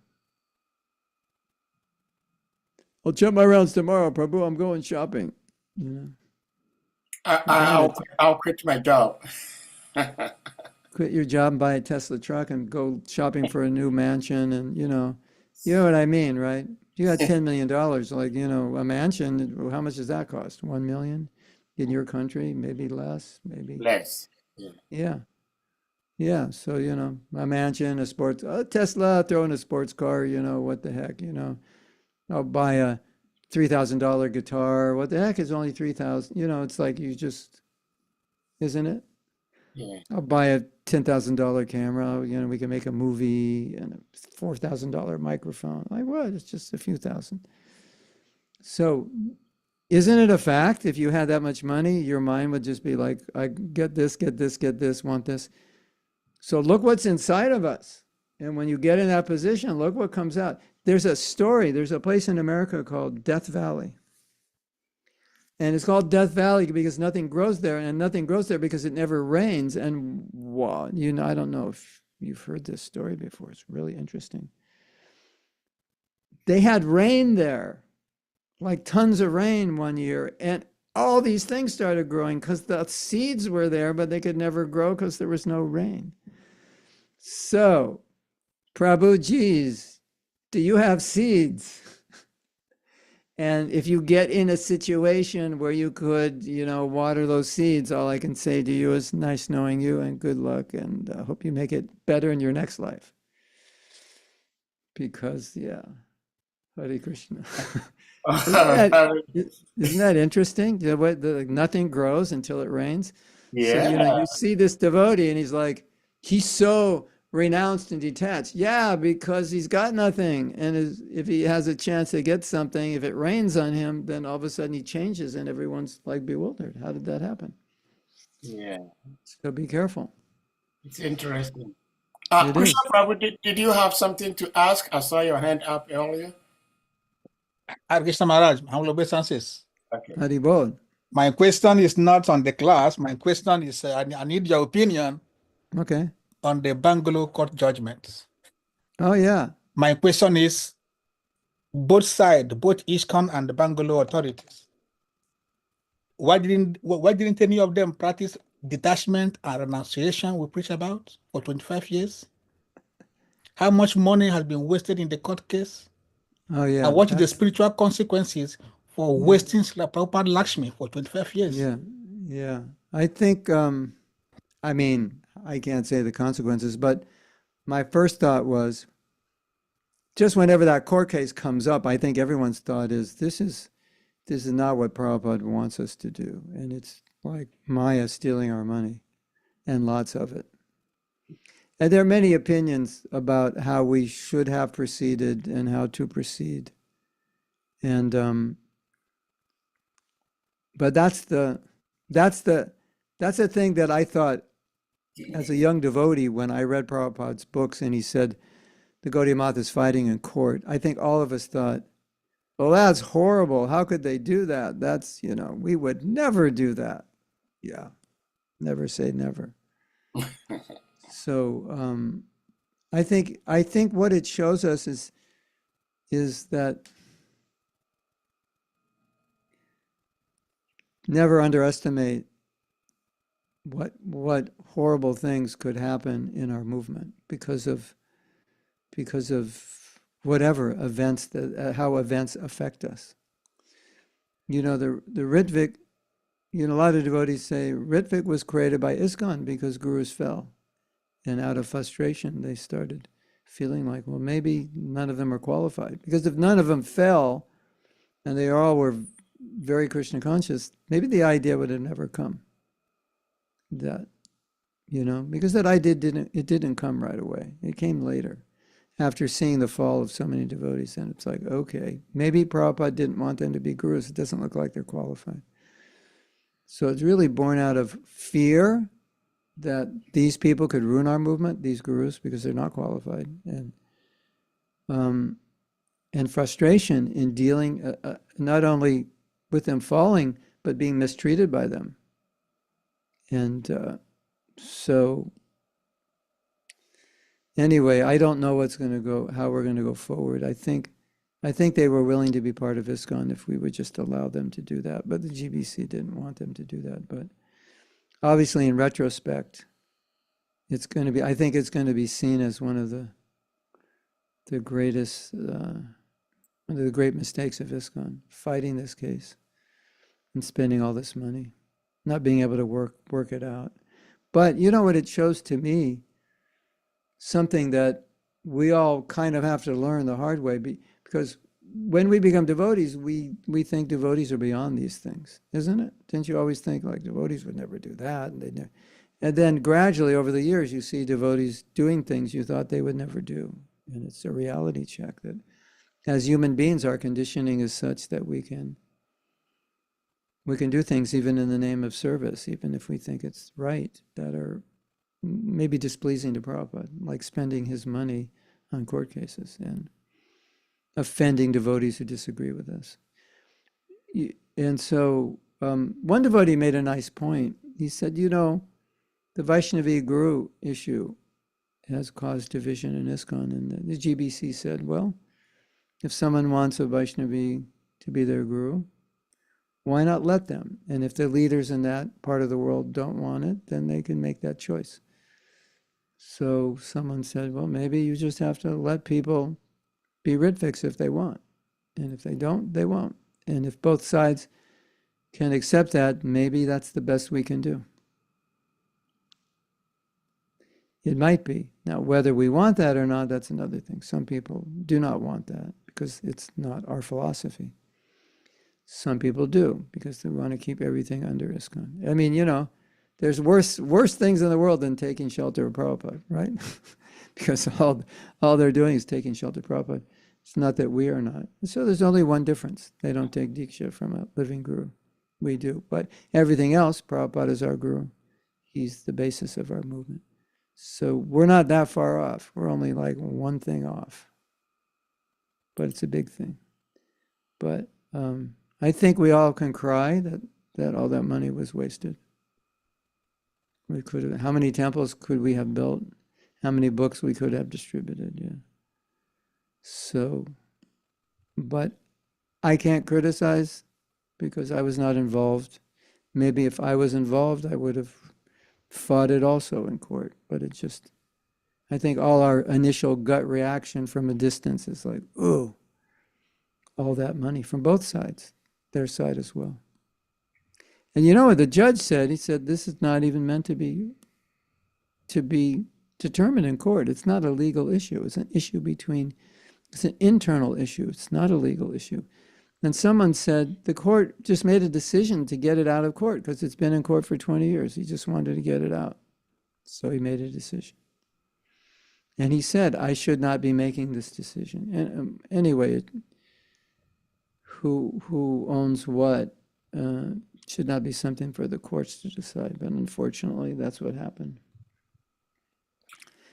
I'll check my rounds tomorrow, Prabhu. I'm going shopping. You know, I'll quit my job. quit your job and buy a Tesla truck and go shopping for a new mansion, and you know what I mean, right? You got $10 million, like, you know, a mansion. How much does that cost? 1 million in your country, maybe less, maybe. Less. Yeah. Yeah. So, you know, a mansion, a Tesla, throw in a sports car, you know, what the heck, you know, I'll buy a $3,000 guitar. What the heck is only 3,000? You know, it's like isn't it? Yeah. I'll buy a $10,000 camera. You know, we can make a movie, and a $4,000 microphone. Like what? It's just a few thousand. So, isn't it a fact? If you had that much money, your mind would just be like, I get this, want this. So look what's inside of us. And when you get in that position, look what comes out. There's a place in America called Death Valley. And it's called Death Valley because nothing grows there, and nothing grows there because it never rains. And wow, you know, I don't know if you've heard this story before. It's really interesting. They had rain there, like tons of rain one year, and all these things started growing because the seeds were there, but they could never grow because there was no rain. So, Prabhuji's, do you have seeds? And if you get in a situation where you could, you know, water those seeds, all I can say to you is nice knowing you and good luck, and I hope you make it better in your next life. Because, yeah, Hare Krishna. Isn't that interesting? You know, nothing grows until it rains. Yeah. So, you know, you see this devotee and he's like, he's so renounced and detached. Yeah, because he's got nothing. And if he has a chance to get something, if it rains on him, then all of a sudden he changes and everyone's like bewildered. How did that happen? Yeah. So be careful. It's interesting. It Krishna is. Prabhu, did you have something to ask? I saw your hand up earlier. Hare Krishna Maharaj, humble obeisances. Okay. Haribol. My question is not on the class. My question is, I need your opinion Okay. on the Bangalore court judgments. Oh, yeah. My question is, both sides, both ISKCON and the Bangalore authorities, why didn't any of them practice detachment and renunciation we preach about for 25 years? How much money has been wasted in the court case? Oh, yeah. And what is the spiritual consequences for Yeah. wasting Srila Prabhupada Lakshmi for 25 years? Yeah. Yeah. I think, I mean, I can't say the consequences, but my first thought was, just whenever that court case comes up, I think everyone's thought is, this is not what Prabhupada wants us to do. And it's like Maya stealing our money, and lots of it. And there are many opinions about how we should have proceeded and how to proceed. And, but that's the thing that I thought as a young devotee when I read Prabhupada's books and he said, the Gaudiya Math is fighting in court. I think all of us thought, well, that's horrible. How could they do that? That's, you know, we would never do that. Yeah. Never say never. So I think what it shows us is that never underestimate what horrible things could happen in our movement because of whatever events how events affect us. You know, the Ritvik, you know, a lot of devotees say Ritvik was created by ISKCON because gurus fell. And out of frustration, they started feeling like, well, maybe none of them are qualified. Because if none of them fell and they all were very Krishna conscious, maybe the idea would have never come. That, you know, because that idea didn't come right away. It came later, after seeing the fall of so many devotees. And it's like, okay, maybe Prabhupada didn't want them to be gurus. It doesn't look like they're qualified. So it's really born out of fear that these people could ruin our movement, these gurus, because they're not qualified, and frustration in dealing not only with them falling, but being mistreated by them. And So anyway, I don't know how we're going to go forward. I think they were willing to be part of ISKCON if we would just allow them to do that, but the GBC didn't want them to do that. But obviously, in retrospect, I think it's going to be seen as one of the greatest, one of the great mistakes of ISKCON, fighting this case and spending all this money, not being able to work it out. But you know what it shows to me? Something that we all kind of have to learn the hard way, because when we become devotees, we think devotees are beyond these things, isn't it? Didn't you always think like devotees would never do that? And then gradually over the years, you see devotees doing things you thought they would never do. And it's a reality check that as human beings, our conditioning is such that we can do things even in the name of service, even if we think it's right, that are maybe displeasing to Prabhupada, like spending his money on court cases and offending devotees who disagree with us. And so one devotee made a nice point. He said, the Vaishnavi Guru issue has caused division in ISKCON. And the GBC said, well, if someone wants a Vaishnavi to be their guru, why not let them? And if the leaders in that part of the world don't want it, then they can make that choice. So someone said, well, maybe you just have to let people be Ritviks if they want. And if they don't, they won't. And if both sides can accept that, maybe that's the best we can do. It might be. Now, whether we want that or not, that's another thing. Some people do not want that because it's not our philosophy. Some people do because they want to keep everything under ISKCON. I mean, there's worse things in the world than taking shelter of Prabhupada, right? Because all they're doing is taking shelter of Prabhupada. It's not that we are not. So there's only one difference. They don't take Diksha from a living guru. We do. But everything else, Prabhupada is our guru. He's the basis of our movement. So we're not that far off. We're only like one thing off. But it's a big thing. But I think we all can cry that all that money was wasted. We could have. How many temples could we have built? How many books we could have distributed? Yeah. So, but I can't criticize because I was not involved. Maybe if I was involved, I would have fought it also in court. But it just, I think all our initial gut reaction from a distance is like, oh, all that money from both sides, their side as well. And you know what the judge said? He said, this is not even meant to be determined in court. It's not a legal issue. It's an issue it's an internal issue. It's not a legal issue. And someone said the court just made a decision to get it out of court because it's been in court for 20 years. He just wanted to get it out. So he made a decision. And he said, I should not be making this decision. And anyway, who owns what should not be something for the courts to decide. But unfortunately, that's what happened.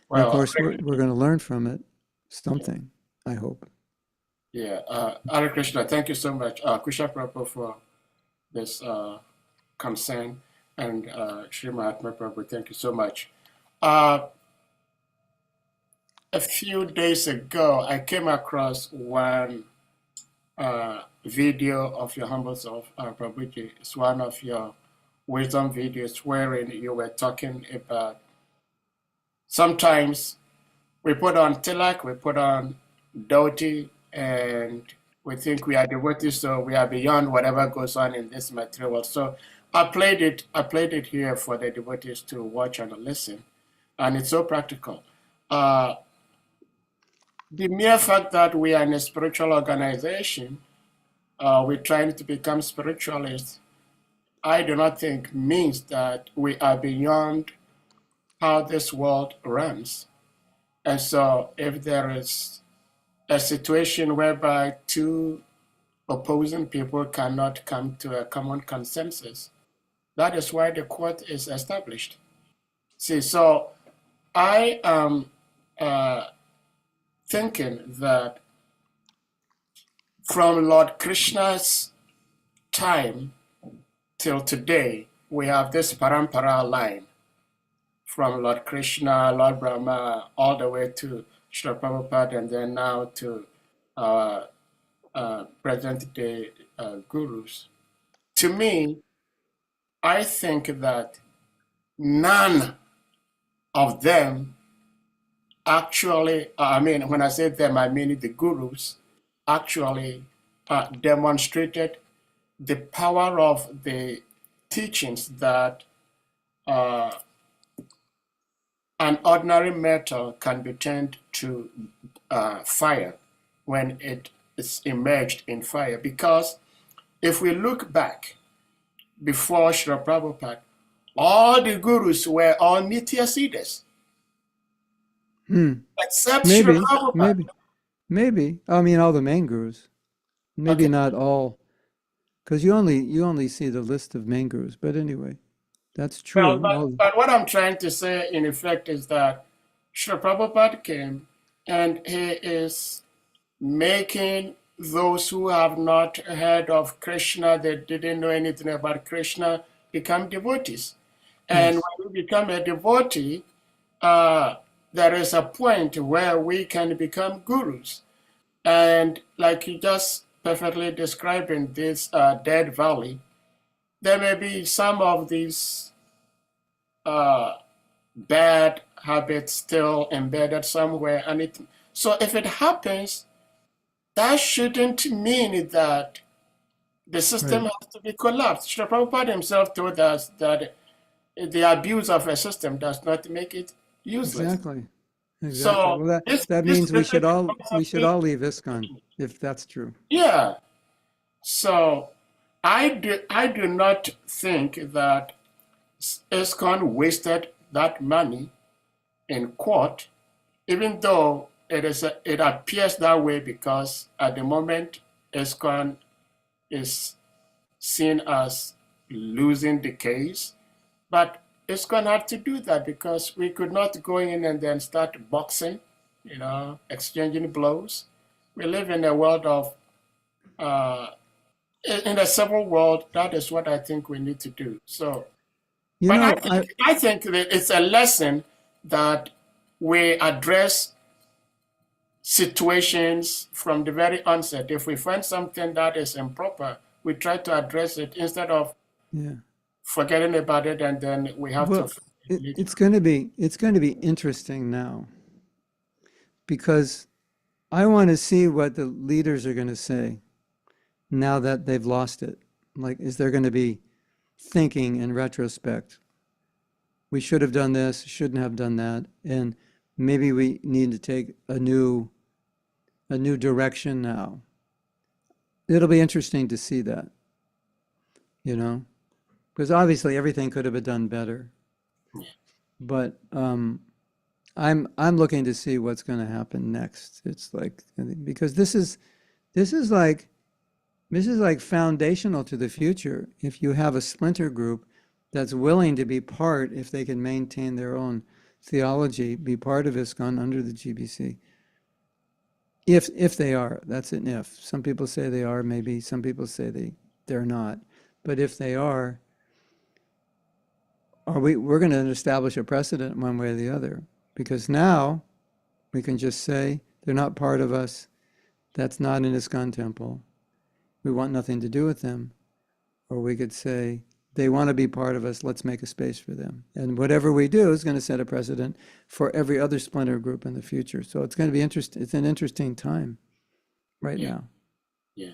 Well, of course, we're going to learn from it something, I hope. Yeah. Hare Krishna, thank you so much, Krishna Prabhu, for this concern. And Sri Mahatma Prabhu, thank you so much. A few days ago, I came across one video of your humble self, Prabhuji. It's one of your wisdom videos wherein you were talking about sometimes we put on tilak, we put on dhoti, and we think we are devotees, so we are beyond whatever goes on in this material world. So I played it here for the devotees to watch and listen, and it's so practical. The mere fact that we are in a spiritual organization, we're trying to become spiritualists, I do not think means that we are beyond how this world runs. And so if there is a situation whereby two opposing people cannot come to a common consensus, that is why the court is established. See, so I am thinking that from Lord Krishna's time till today, we have this parampara line from Lord Krishna, Lord Brahma, all the way to Srila Prabhupada, and then now to present-day gurus. To me, I think that none of them actually, when I say them, I mean the gurus, actually demonstrated the power of the teachings that an ordinary metal can be turned to fire when it is immersed in fire. Because if we look back before Srila Prabhupada, all the gurus were all Nitya Siddhas. Except Srila Maybe, Prabhupada. maybe. I mean, all the main gurus. Maybe Okay. not all, because you only see the list of main gurus. But anyway, that's Well, true. but what I'm trying to say, in effect, is that Srila Prabhupada came and he is making those who have not heard of Krishna, that didn't know anything about Krishna, become devotees. And Yes. when you become a devotee, there is a point where we can become gurus. And like you just perfectly described in this Dead Valley, there may be some of these bad habits still embedded somewhere. So if it happens, that shouldn't mean that the system Right. has to be collapsed. Srila Prabhupada himself told us that the abuse of a system does not make it useless. Exactly. Exactly. So Well, this that this means we system should all becomes leave ISKCON if that's true. yeah. So I do not think that ISKCON wasted that money in court, even though it appears that way because at the moment ISKCON is seen as losing the case. But ISKCON had to do that because we could not go in and then start boxing, exchanging blows. We live in a world of in a civil world. That is what I think we need to do. So, You but know, I think that it's a lesson that we address situations from the very onset. If we find something that is improper, we try to address it instead of yeah. forgetting about it and then we have Well, to. it's going to be interesting now because I want to see what the leaders are going to say now that they've lost it. Like, is there going to be thinking in retrospect? We should have done this, shouldn't have done that, and maybe we need to take a new direction now. It'll be interesting to see that, because obviously everything could have been done better. But I'm looking to see what's going to happen next. It's like, because this is like foundational to the future. If you have a splinter group that's willing to be part, if they can maintain their own theology, be part of ISKCON under the GBC. If they are, that's an if. Some people say they are, maybe some people say they're not. But if they are we're going to establish a precedent one way or the other, because now we can just say they're not part of us. That's not an ISKCON temple. We want nothing to do with them. Or we could say they want to be part of us. Let's make a space for them. And whatever we do is going to set a precedent for every other splinter group in the future. So it's going to be interesting. It's an interesting time right now. Yeah.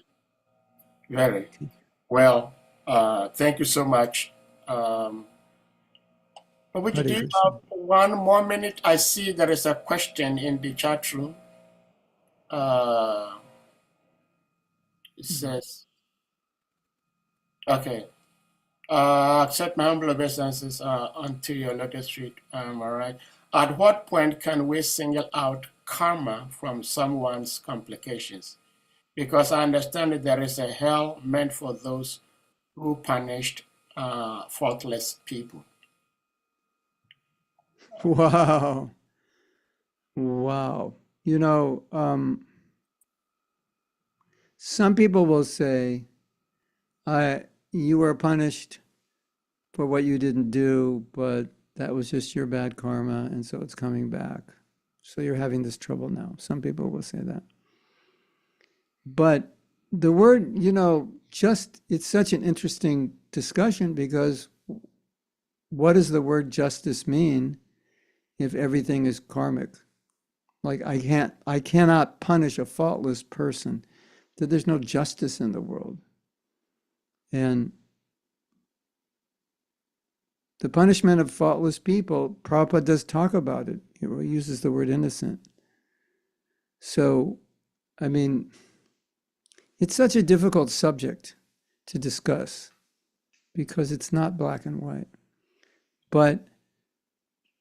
Very well. Thank you so much. Would you Hare do Krishna. have 1 more minute? I see there is a question in the chat room. It says, okay, accept my humble obeisances unto your lotus feet. All right. At what point can we single out karma from someone's complications? Because I understand that there is a hell meant for those who punished faultless people. Wow. Wow. Some people will say, you were punished for what you didn't do, but that was just your bad karma, and so it's coming back. So you're having this trouble now. Some people will say that. But the word, just, it's such an interesting discussion, because what does the word justice mean if everything is karmic? Like, I cannot punish a faultless person, that there's no justice in the world. And the punishment of faultless people, Prabhupada does talk about it. He uses the word innocent. So, I mean, it's such a difficult subject to discuss, because it's not black and white. But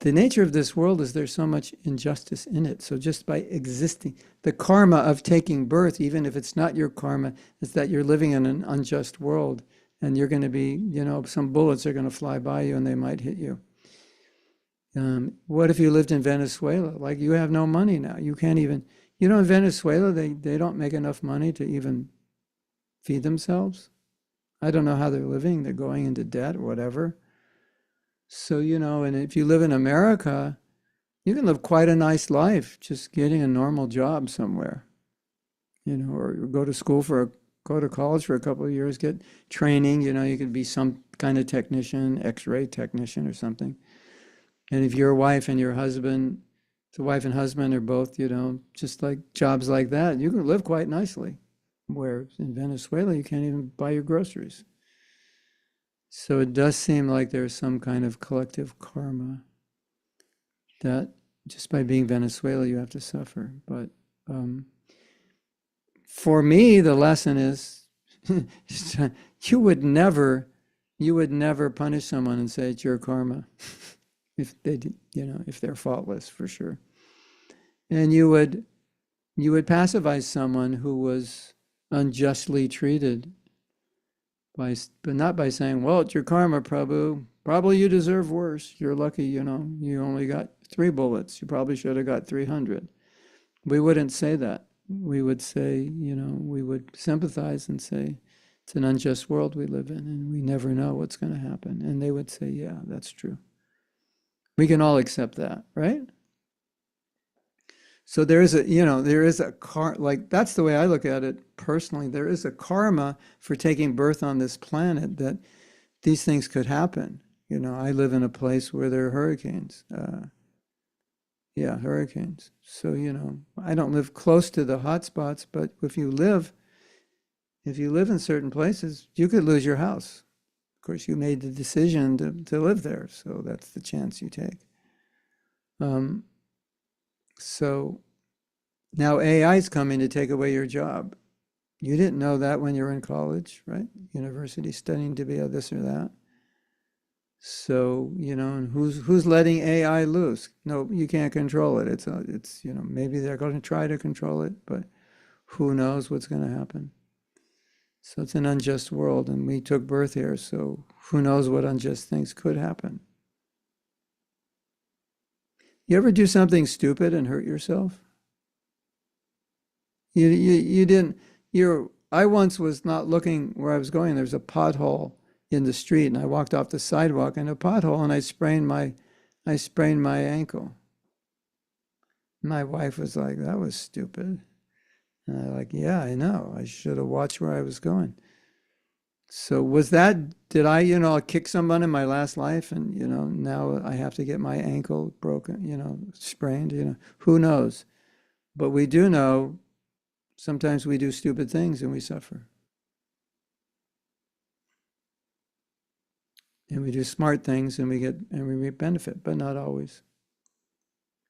the nature of this world is there's so much injustice in it. So just by existing, the karma of taking birth, even if it's not your karma, is that you're living in an unjust world, and you're going to be, some bullets are going to fly by you and they might hit you. What if you lived in Venezuela? Like, you have no money now. You can't even, in Venezuela, they don't make enough money to even feed themselves. I don't know how they're living. They're going into debt or whatever. So, and if you live in America, you can live quite a nice life just getting a normal job somewhere, or go to college for a couple of years, get training, you could be some kind of technician, X-ray technician or something. And if your wife and your husband, the wife and husband are both, just like jobs like that, you can live quite nicely. Where in Venezuela, you can't even buy your groceries. So it does seem like there's some kind of collective karma that just by being Venezuela, you have to suffer. But for me, the lesson is you would never punish someone and say it's your karma if they, if they're faultless, for sure. And you would pacify someone who was unjustly treated, but not by saying, well, it's your karma, Prabhu. Probably you deserve worse. You're lucky, you only got 3 bullets. You probably should have got 300. We wouldn't say that. We would say, we would sympathize and say, it's an unjust world we live in, and we never know what's going to happen. And they would say, yeah, that's true. We can all accept that, right? So there is like, that's the way I look at it personally. There is a karma for taking birth on this planet, that these things could happen. I live in a place where there are hurricanes. Hurricanes. So, I don't live close to the hot spots, but if you live in certain places, you could lose your house. Of course, you made the decision to live there, so that's the chance you take. So now AI is coming to take away your job. You didn't know that when you were in college, right? University, studying to be a this or that. So, and who's letting AI loose? No, you can't control it. It's maybe they're going to try to control it, but who knows what's going to happen. So it's an unjust world, and we took birth here, so who knows what unjust things could happen. You ever do something stupid and hurt yourself? You didn't. I once was not looking where I was going. There was a pothole in the street, and I walked off the sidewalk in a pothole, and I sprained my ankle. My wife was like, "That was stupid." And I'm like, "Yeah, I know. I should have watched where I was going." So did I kick someone in my last life, and now I have to get my ankle broken, sprained, who knows? But we do know sometimes we do stupid things and we suffer. And we do smart things and we benefit, but not always.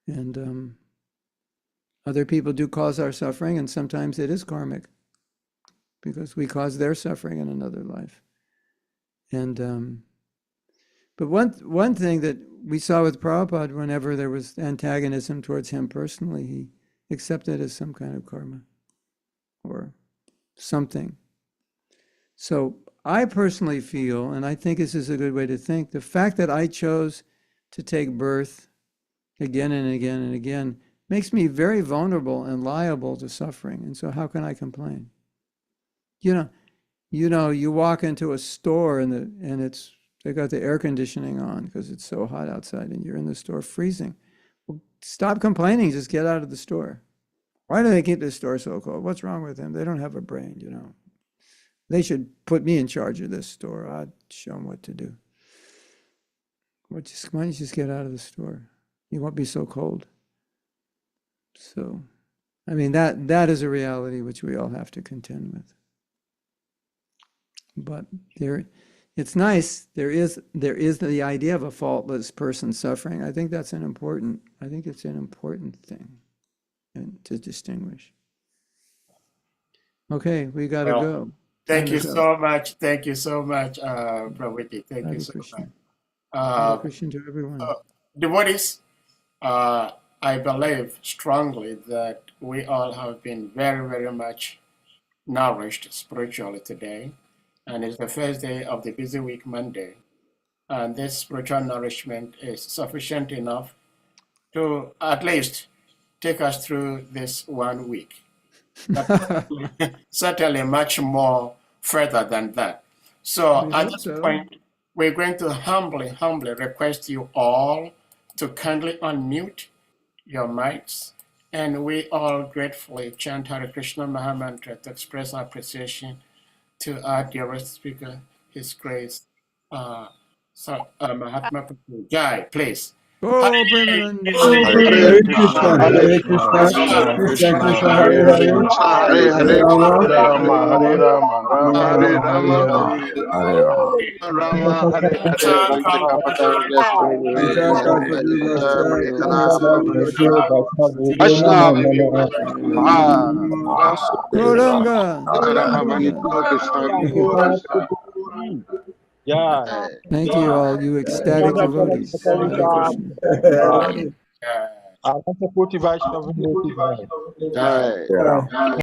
And other people do cause our suffering, and sometimes it is karmic, because we cause their suffering in another life. And but one thing that we saw with Prabhupada, whenever there was antagonism towards him personally, he accepted it as some kind of karma or something. So I personally feel, and I think this is a good way to think, the fact that I chose to take birth again and again and again makes me very vulnerable and liable to suffering. And so how can I complain? You walk into a store and They got the air conditioning on because it's so hot outside and you're in the store freezing. Well, stop complaining, just get out of the store. Why do they keep this store so cold? What's wrong with them? They don't have a brain, you know. They should put me in charge of this store. I'd show them what to do. Why don't you just get out of the store? You won't be so cold. So, I mean, that is a reality which we all have to contend with. But it's nice. There is the idea of a faultless person suffering. I think it's an important thing and to distinguish. Okay, we got to go. Thank you so much. Thank you so much, Praviti. Thank you so much. Hare Krishna to everyone. Devotees, I believe strongly that we all have been very, very much nourished spiritually today. And it's the first day of the busy week, Monday. And this spiritual nourishment is sufficient enough to at least take us through this 1 week. But certainly much more further than that. So at this point, we're going to humbly request you all to kindly unmute your mics, and we all gratefully chant Hare Krishna Maha Mantra to express our appreciation to our dearest speaker, His Grace, Mahatma Jai, please. Oh, Premanand. Hare Krishna, Hare Krishna, Krishna Krishna, Hare Hare, Hare Rama, Hare Rama, Rama Hare Rama, Hare Rama. Rama Hare Hare. Thank you all, you ecstatic devotees. Hare Krishna. I want to cultivar esta